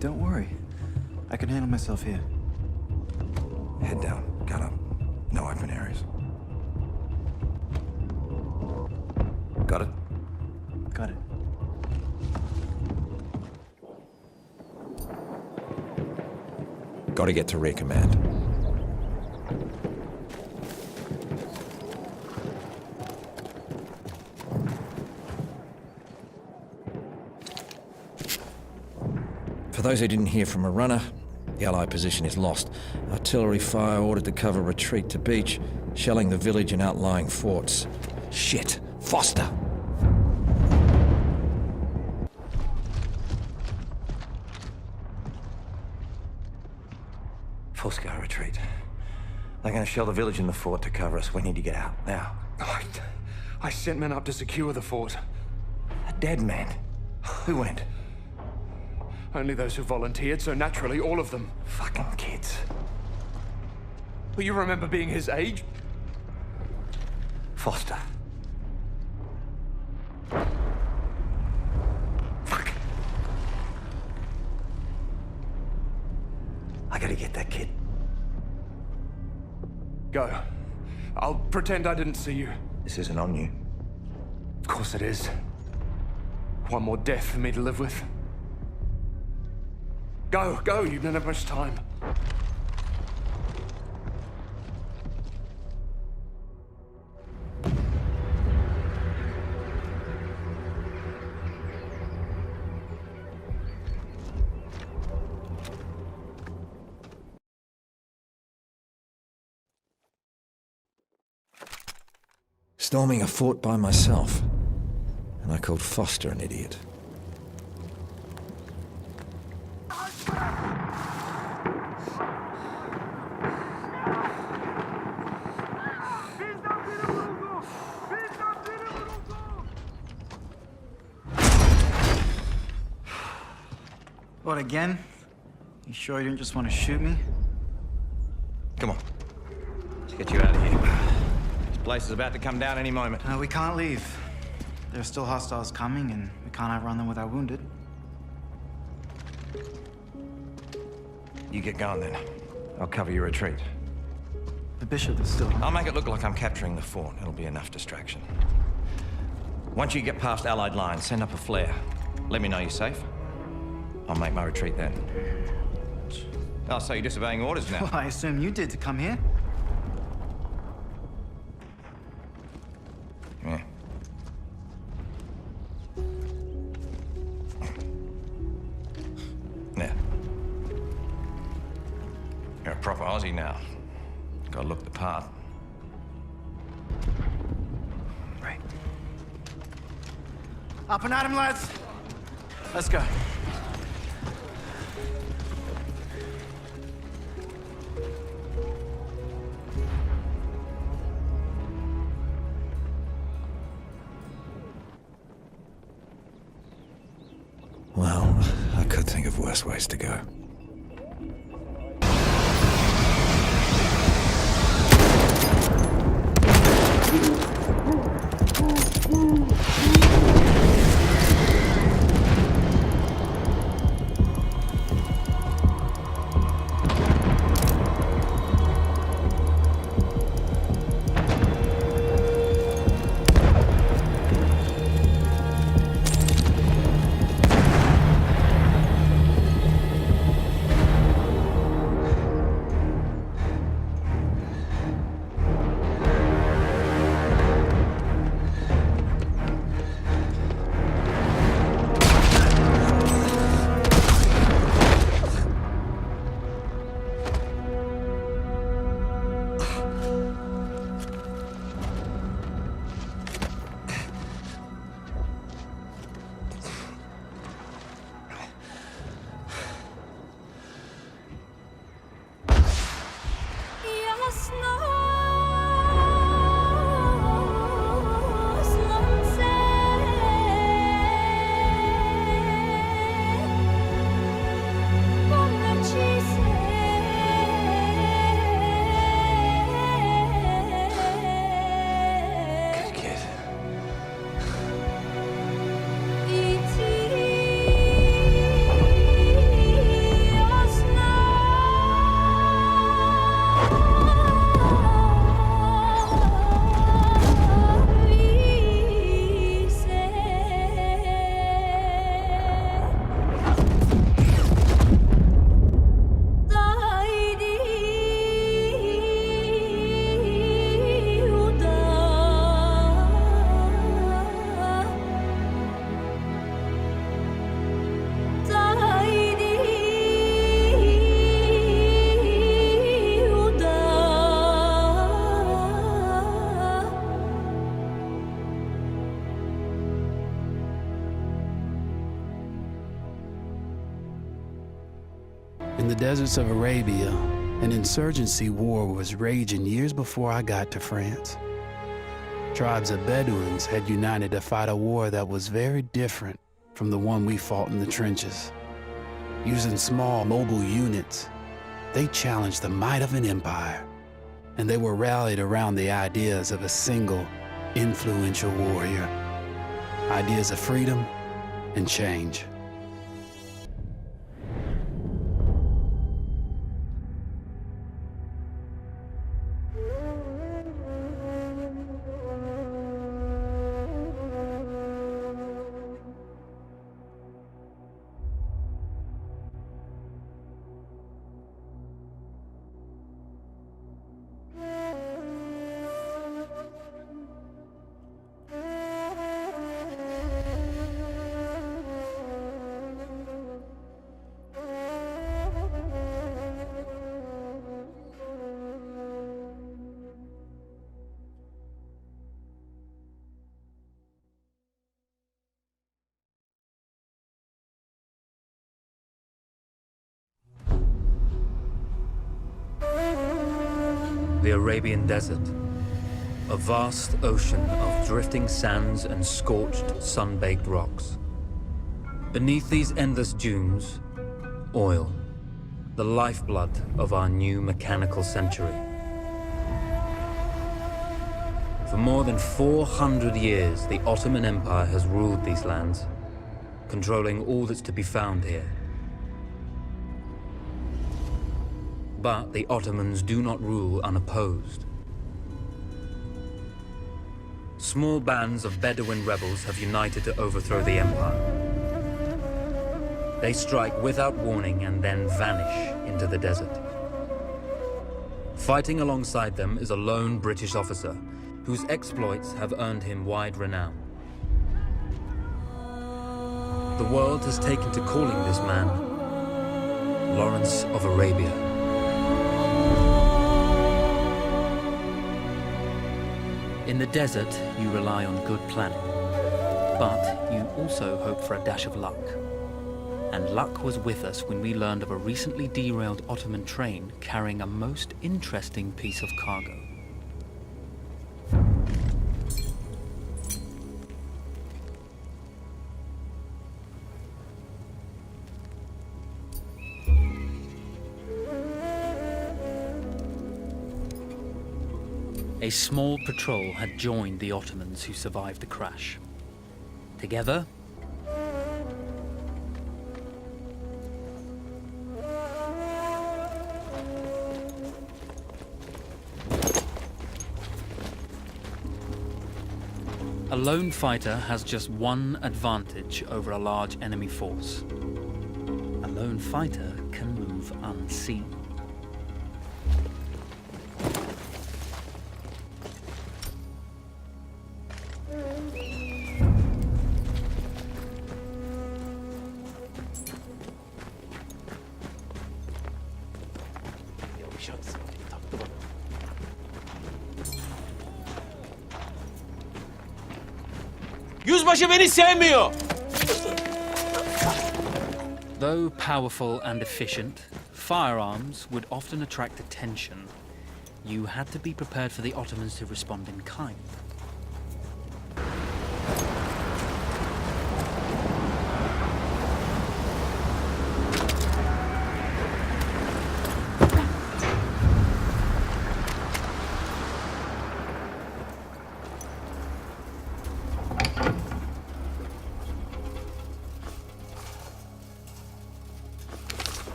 Don't worry. I can handle myself here. Head down, gun up. No open areas. Got it? Got it. Gotta get to rear command. For those who didn't hear from a runner, the Allied position is lost. Artillery fire ordered to cover retreat to beach, shelling the village and outlying forts. Shit! Foster! Full scale retreat. They're gonna shell the village and the fort to cover us. We need to get out, now. I sent men up to secure the fort. A dead man? Who went? Only those who volunteered, so naturally all of them. Fucking kids. But you remember being his age? Foster. Fuck. I gotta get that kid. Go. I'll pretend I didn't see you. This isn't on you. Of course it is. One more death for me to live with. Go, go, you don't have much time. Storming a fort by myself. And I called Foster an idiot. What, again? You sure you didn't just want to shoot me? Come on. Let's get you out of here. This place is about to come down any moment. We can't leave. There are still hostiles coming, and we can't outrun them with our wounded. You get going then. I'll cover your retreat. The bishop is still... I'll make it look like I'm capturing the fort. It'll be enough distraction. Once you get past Allied lines, send up a flare. Let me know you're safe. I'll make my retreat then. Oh, so you're disobeying orders now? Well, I assume you did to come here. Yeah. Now. You're a proper Aussie now. Gotta look the part. Right. Up and at him, lads. Let's go. Well, I could think of worse ways to go. In the deserts of Arabia, an insurgency war was raging years before I got to France. Tribes of Bedouins had united to fight a war that was very different from the one we fought in the trenches. Using small, mobile units, they challenged the might of an empire, and they were rallied around the ideas of a single, influential warrior. Ideas of freedom and change. The Arabian Desert, a vast ocean of drifting sands and scorched, sun-baked rocks. Beneath these endless dunes, oil, the lifeblood of our new mechanical century. For more than 400 years, the Ottoman Empire has ruled these lands, controlling all that's to be found here. But the Ottomans do not rule unopposed. Small bands of Bedouin rebels have united to overthrow the empire. They strike without warning and then vanish into the desert. Fighting alongside them is a lone British officer whose exploits have earned him wide renown. The world has taken to calling this man Lawrence of Arabia. In the desert, you rely on good planning, but you also hope for a dash of luck. And luck was with us when we learned of a recently derailed Ottoman train carrying a most interesting piece of cargo. A small patrol had joined the Ottomans who survived the crash. Together, a lone fighter has just one advantage over a large enemy force. A lone fighter can move unseen. Yüzbaşı beni sevmiyor. Though powerful and efficient, firearms would often attract attention. You had to be prepared for the Ottomans to respond in kind.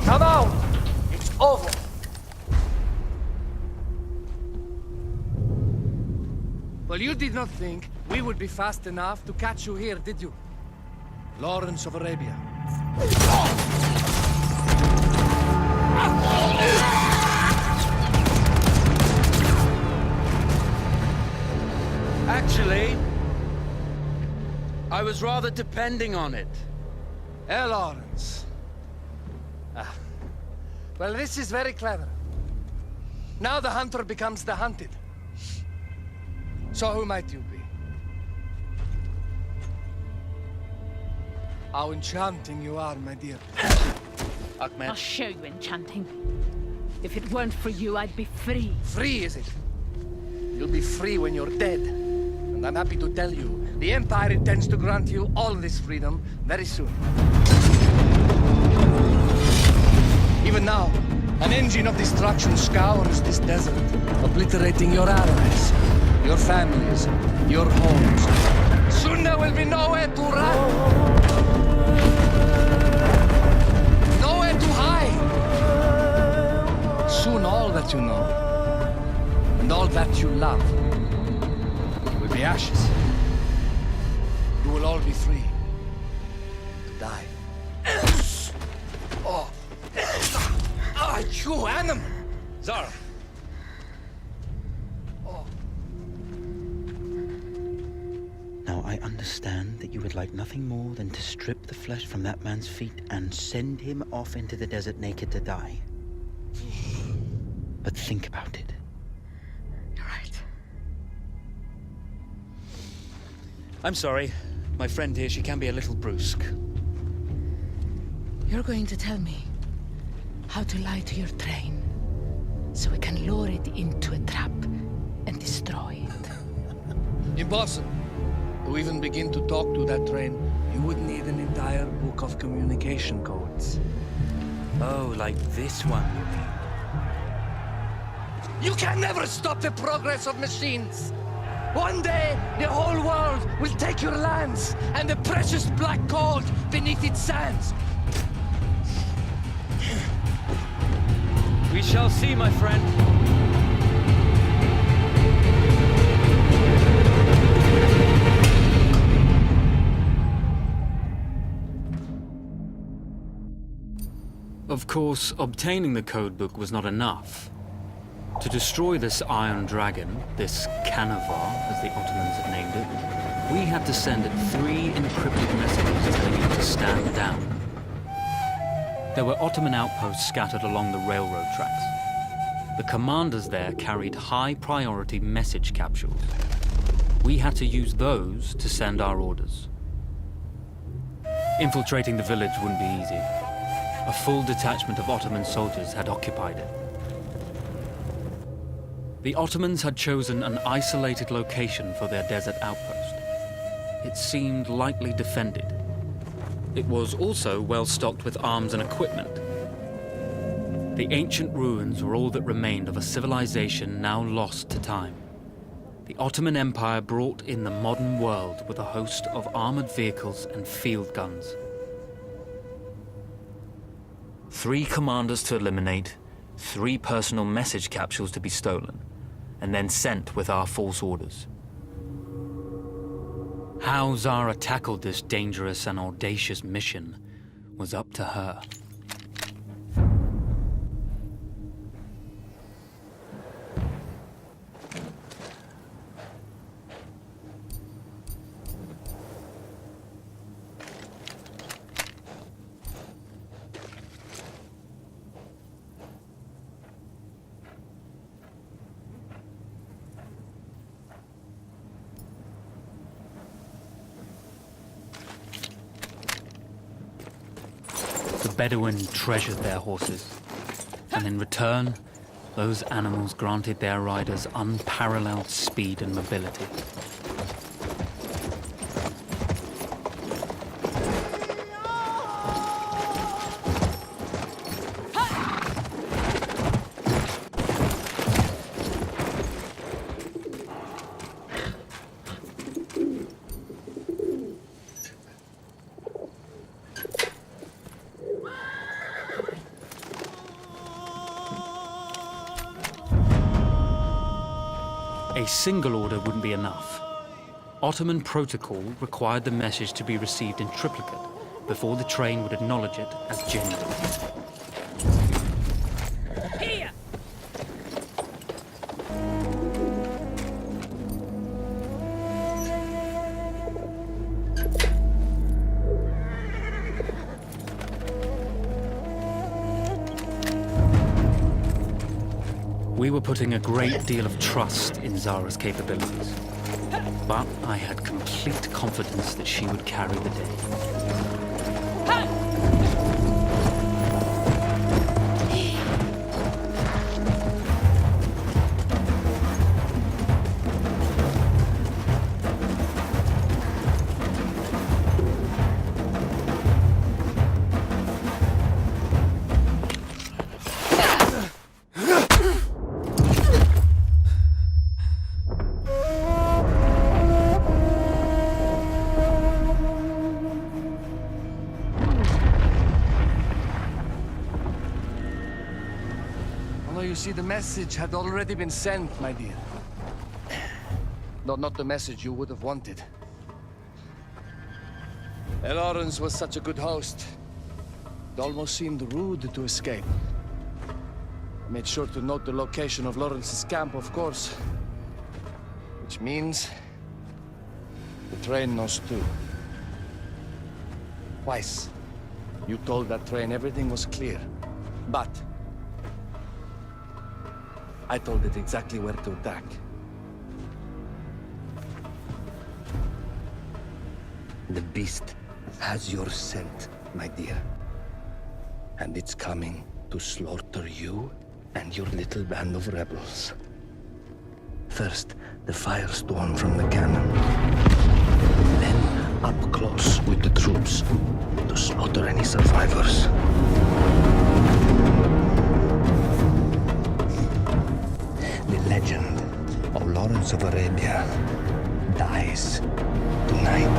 Come out! It's over. Well, you did not think we would be fast enough to catch you here, did you? Lawrence of Arabia. Actually, I was rather depending on it. Lawrence. Well, this is very clever. Now the hunter becomes the hunted. So who might you be? How enchanting you are, my dear. I'll show you enchanting. If it weren't for you, I'd be free. Free, is it? You'll be free when you're dead. And I'm happy to tell you, the Empire intends to grant you all this freedom very soon. Even now, an engine of destruction scours this desert, obliterating your allies, your families, your homes. Soon there will be nowhere to run. Nowhere to hide. Soon all that you know, and all that you love, will be ashes. You will all be free to die. Oh. Ah, you animal! Zara. Now, I understand that you would like nothing more than to strip the flesh from that man's feet and send him off into the desert naked to die. But think about it. You're right. I'm sorry. My friend here, she can be a little brusque. You're going to tell me how to lie to your train, so we can lure it into a trap and destroy it. Impossible. To even begin to talk to that train, you would need an entire book of communication codes. Oh, like this one, you mean? You can never stop the progress of machines! One day, the whole world will take your lands and the precious black gold beneath its sands. We shall see, my friend. Of course, obtaining the codebook was not enough. To destroy this Iron Dragon, this Canavar, as the Ottomans had named it, we had to send it 3 encrypted messages telling it to stand down. There were Ottoman outposts scattered along the railroad tracks. The commanders there carried high-priority message capsules. We had to use those to send our orders. Infiltrating the village wouldn't be easy. A full detachment of Ottoman soldiers had occupied it. The Ottomans had chosen an isolated location for their desert outpost. It seemed lightly defended. It was also well stocked with arms and equipment. The ancient ruins were all that remained of a civilization now lost to time. The Ottoman Empire brought in the modern world with a host of armored vehicles and field guns. 3 commanders to eliminate, 3 personal message capsules to be stolen, and then sent with our false orders. How Zara tackled this dangerous and audacious mission was up to her. Bedouin treasured their horses, and in return, those animals granted their riders unparalleled speed and mobility. A single order wouldn't be enough. Ottoman protocol required the message to be received in triplicate before the train would acknowledge it as genuine. Here! We were putting a great deal of trust in Zara's capabilities, but I had complete confidence that she would carry the day. see, the message had already been sent, my dear. Not the message you would have wanted. Lawrence was such a good host. It almost seemed rude to escape. I made sure to note the location of Lawrence's camp, of course. Which means... the train knows too. Twice, you told that train everything was clear. But... I told it exactly where to attack. The beast has your scent, my dear. And it's coming to slaughter you and your little band of rebels. First, the firestorm from the cannon. Then, up close with the troops to slaughter any survivors. The legend of Lawrence of Arabia dies tonight.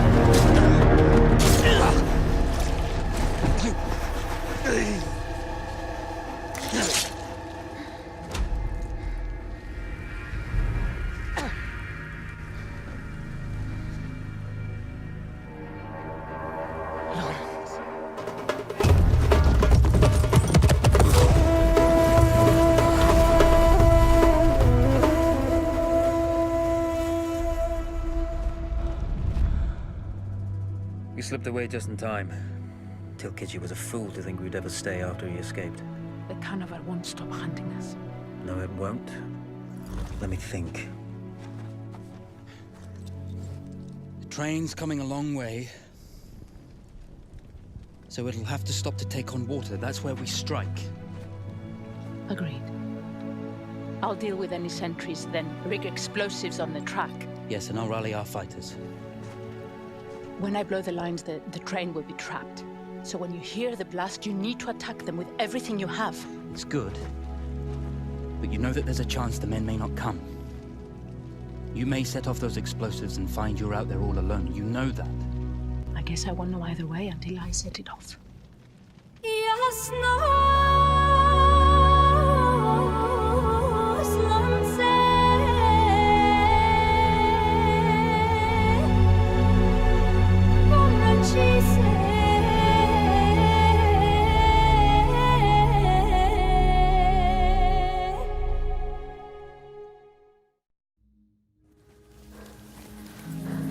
We slipped away just in time. Tilkitchi was a fool to think we'd ever stay after he escaped. The Canavar won't stop hunting us. No, it won't. Let me think. The train's coming a long way. So it'll have to stop to take on water. That's where we strike. Agreed. I'll deal with any sentries, then rig explosives on the track. Yes, and I'll rally our fighters. When I blow the lines, the train will be trapped. So when you hear the blast, you need to attack them with everything you have. It's good. But you know that there's a chance the men may not come. You may set off those explosives and find you're out there all alone. You know that. I guess I won't know either way until I set it off.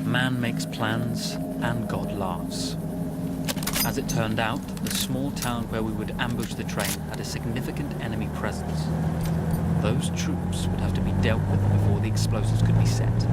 Man makes plans, and God laughs. As it turned out, the small town where we would ambush the train had a significant enemy presence. Those troops would have to be dealt with before the explosives could be set.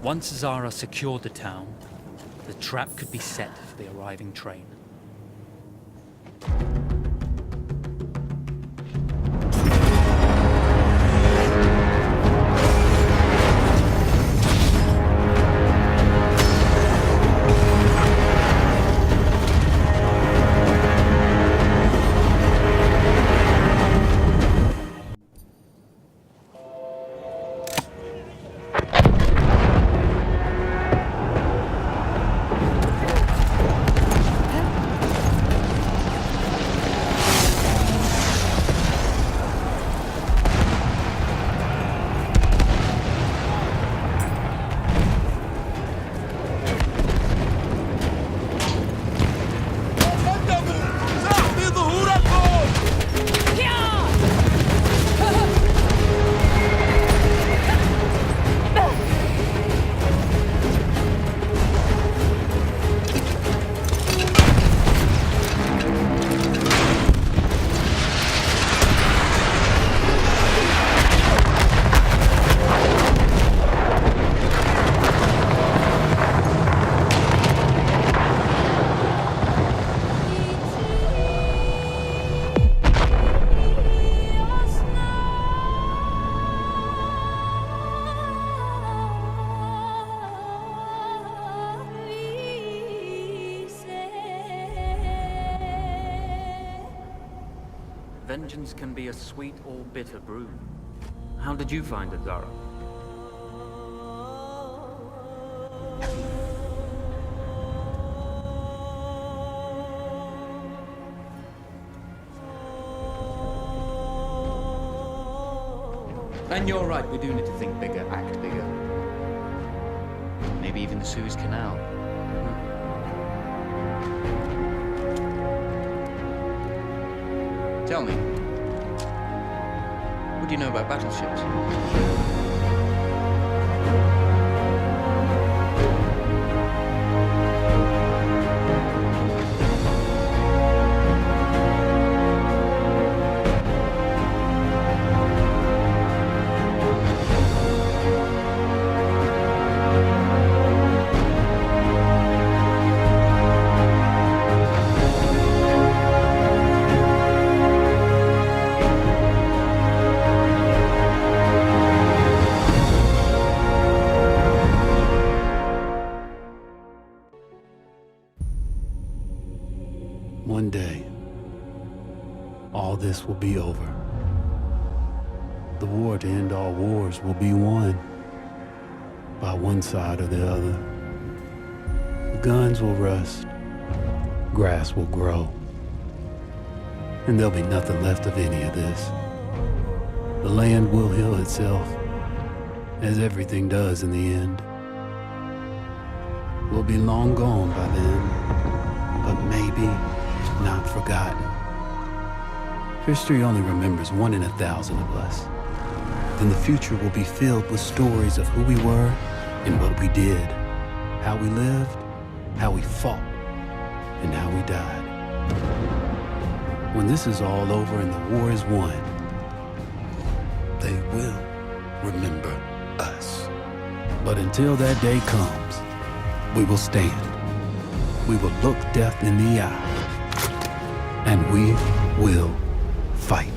Once Zara secured the town, the trap could be set for the arriving train. vengeance can be a sweet or bitter brew. How did you find it, Zara? And you're right, we do need to think bigger, act bigger. Maybe even the Suez Canal. Tell me, what do you know about battleships? One day, all this will be over. The war to end all wars will be won by one side or the other. The guns will rust, grass will grow, and there'll be nothing left of any of this. The land will heal itself, as everything does in the end. We'll be long gone by then, but maybe not forgotten. History only remembers 1 in 1,000 of us. Then the future will be filled with stories of who we were and what we did, how we lived, how we fought, and how we died. When this is all over and the war is won, they will remember us. But until that day comes, we will stand. We will look death in the eye. And we will fight.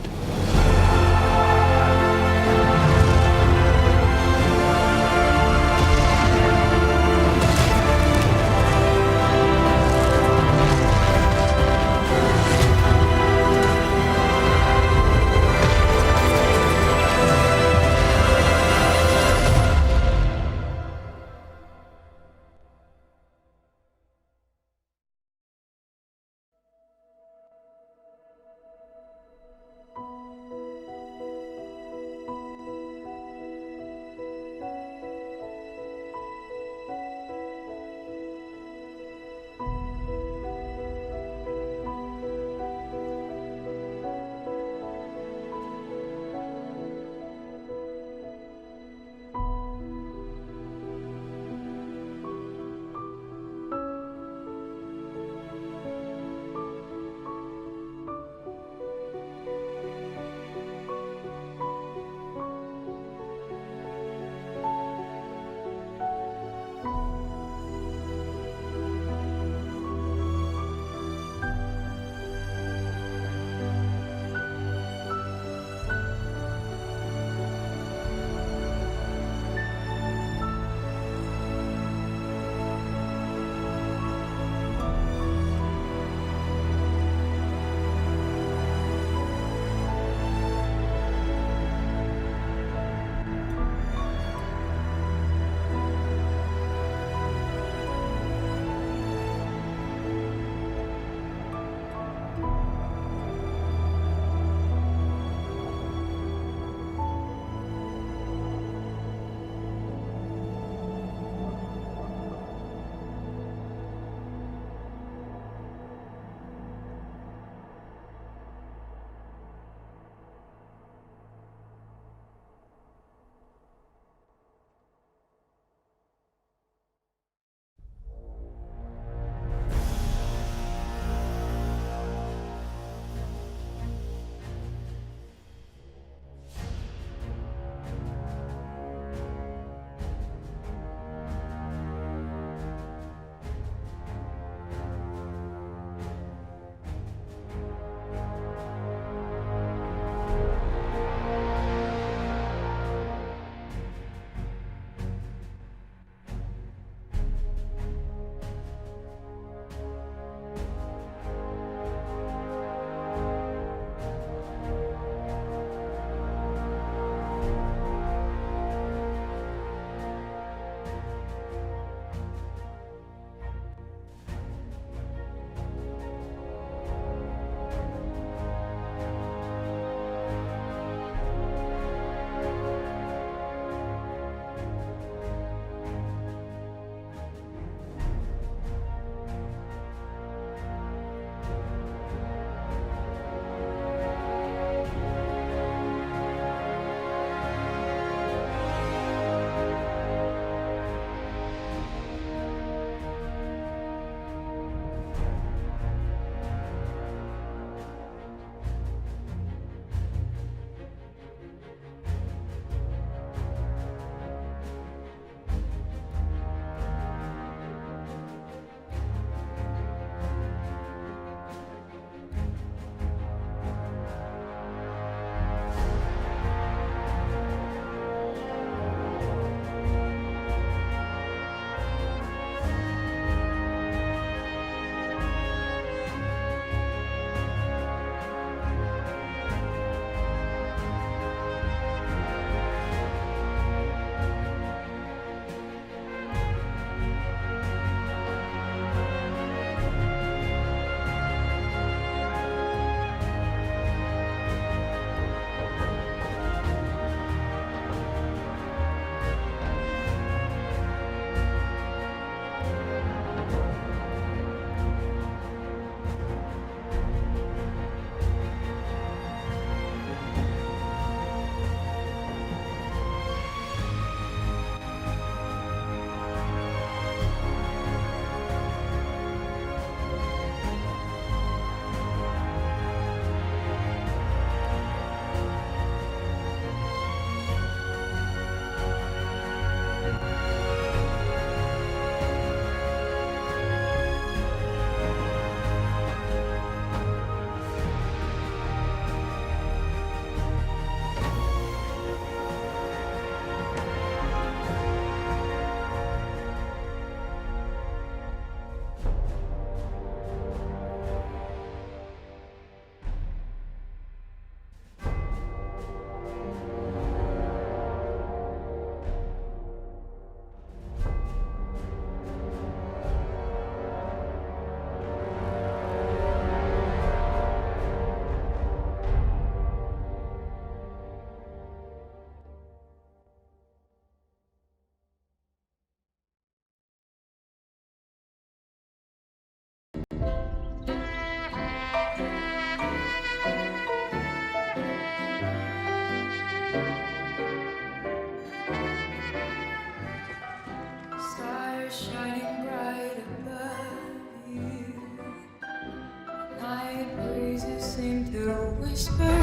seem to whisper.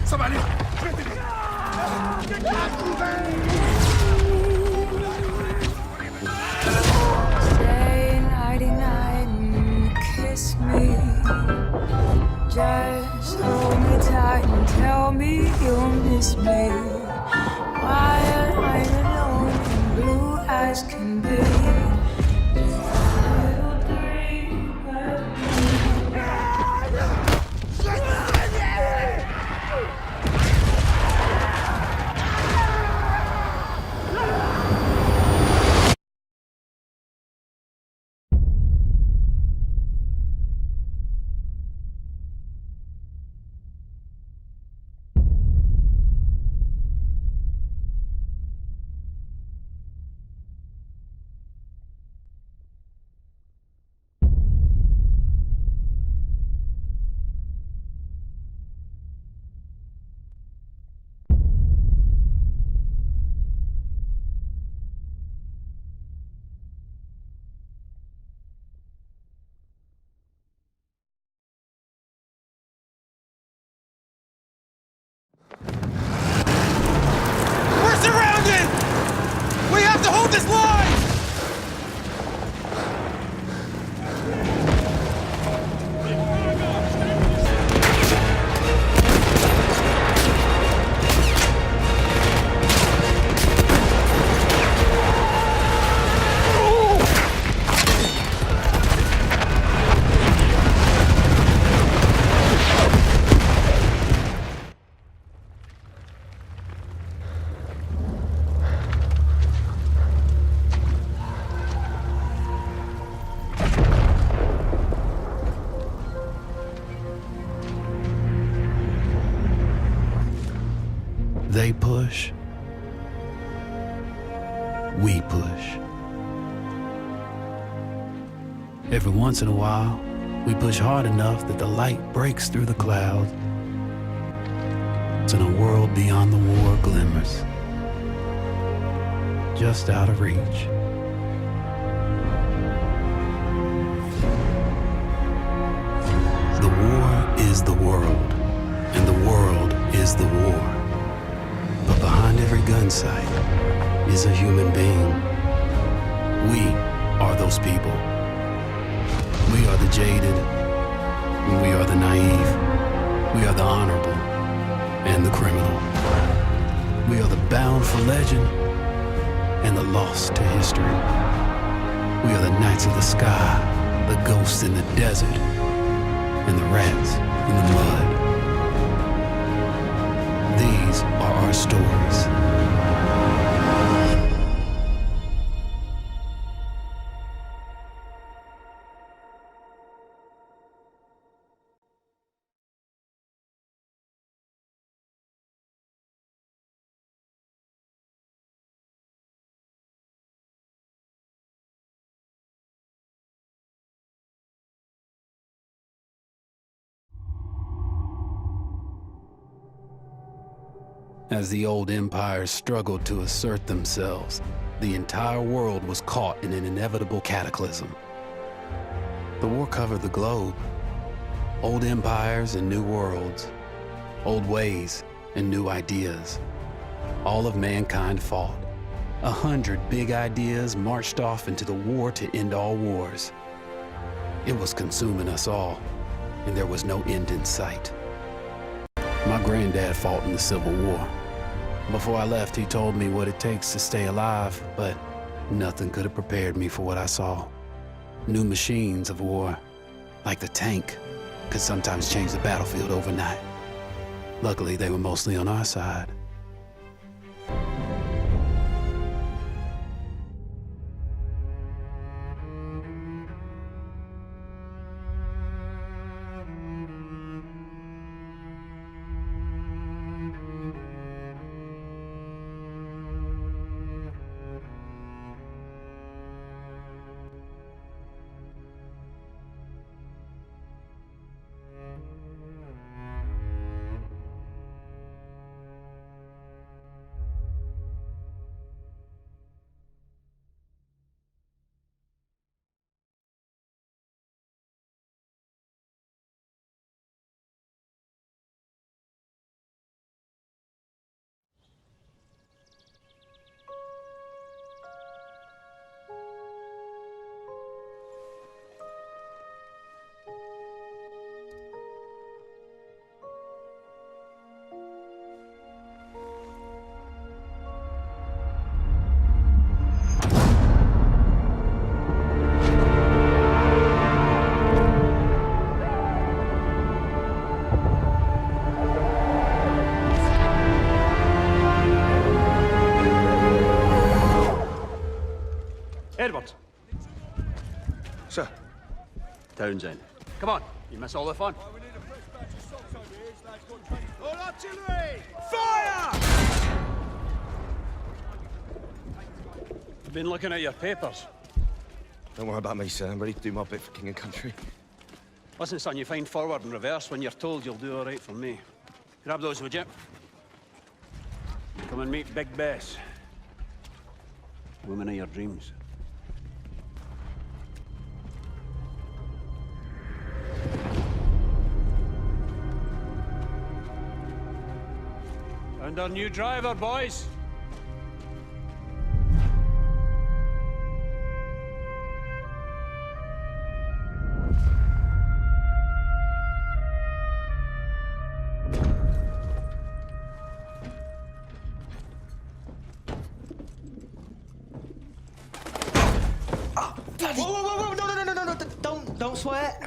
Somebody! Stay nighty-night and kiss me. Just hold me tight and tell me you'll miss me. While I'm alone and blue as can be. Little dream of We're surrounded! We have to hold this line! They push. We push. Every once in a while, we push hard enough that the light breaks through the clouds. And a world beyond the war glimmers, just out of reach. The war is the world, and the world is the war. But behind every gun sight is a human being. We are those people. We are the jaded, and we are the naive. We are the honorable and the criminal. We are the bound for legend and the lost to history. We are the knights of the sky, the ghosts in the desert, and the rats in the mud. These are our stories. As the old empires struggled to assert themselves, the entire world was caught in an inevitable cataclysm. The war covered the globe. Old empires and new worlds. Old ways and new ideas. All of mankind fought. 100 big ideas marched off into the war to end all wars. It was consuming us all, and there was no end in sight. My granddad fought in the Civil War. Before I left, he told me what it takes to stay alive, but nothing could have prepared me for what I saw. New machines of war, like the tank, could sometimes change the battlefield overnight. Luckily, they were mostly on our side. Townsend. Come on, you miss all the fun. All artillery! Fire! Been looking at your papers. Don't worry about me, sir. I'm ready to do my bit for king and country. Listen, son, you find forward and reverse when you're told you'll do all right for me. Grab those, would you? Come and meet Big Bess. Woman of your dreams. And our new driver, boys. Whoa, no, don't swear.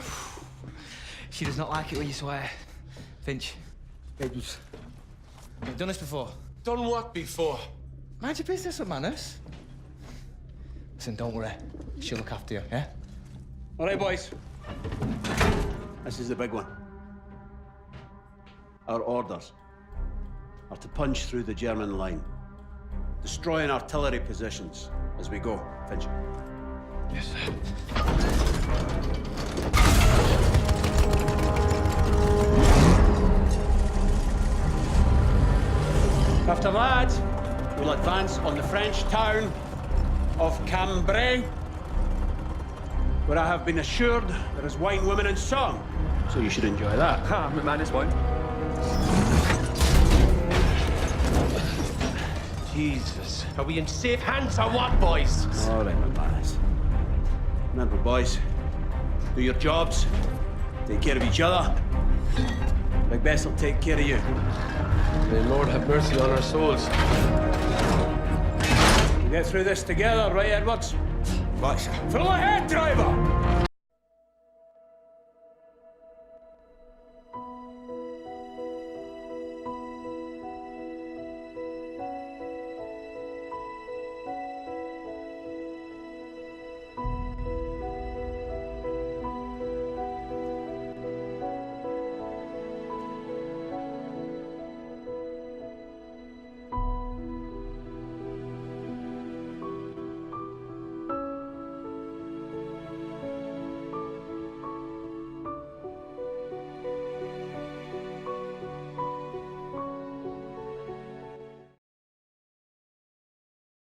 She does not like it when you swear. Finch, Edwards, you've done this before. Done what before? Mind your business with manners. Listen, don't worry. She'll look after you, yeah? All right, boys. This is the big one. Our orders are to punch through the German line, destroying artillery positions as we go. Finch. Yes, sir. After that, we'll advance on the French town of Cambrai, where I have been assured there is wine, women, and song. So you should enjoy that. Ah, man is wine. Jesus. Are we in safe hands or what, boys? All right, McManus. Remember, boys, do your jobs, take care of each other. Big Bess will take care of you. May the Lord have mercy on our souls. We'll get through this together, right, Edwards? Right, sir. Full ahead, driver!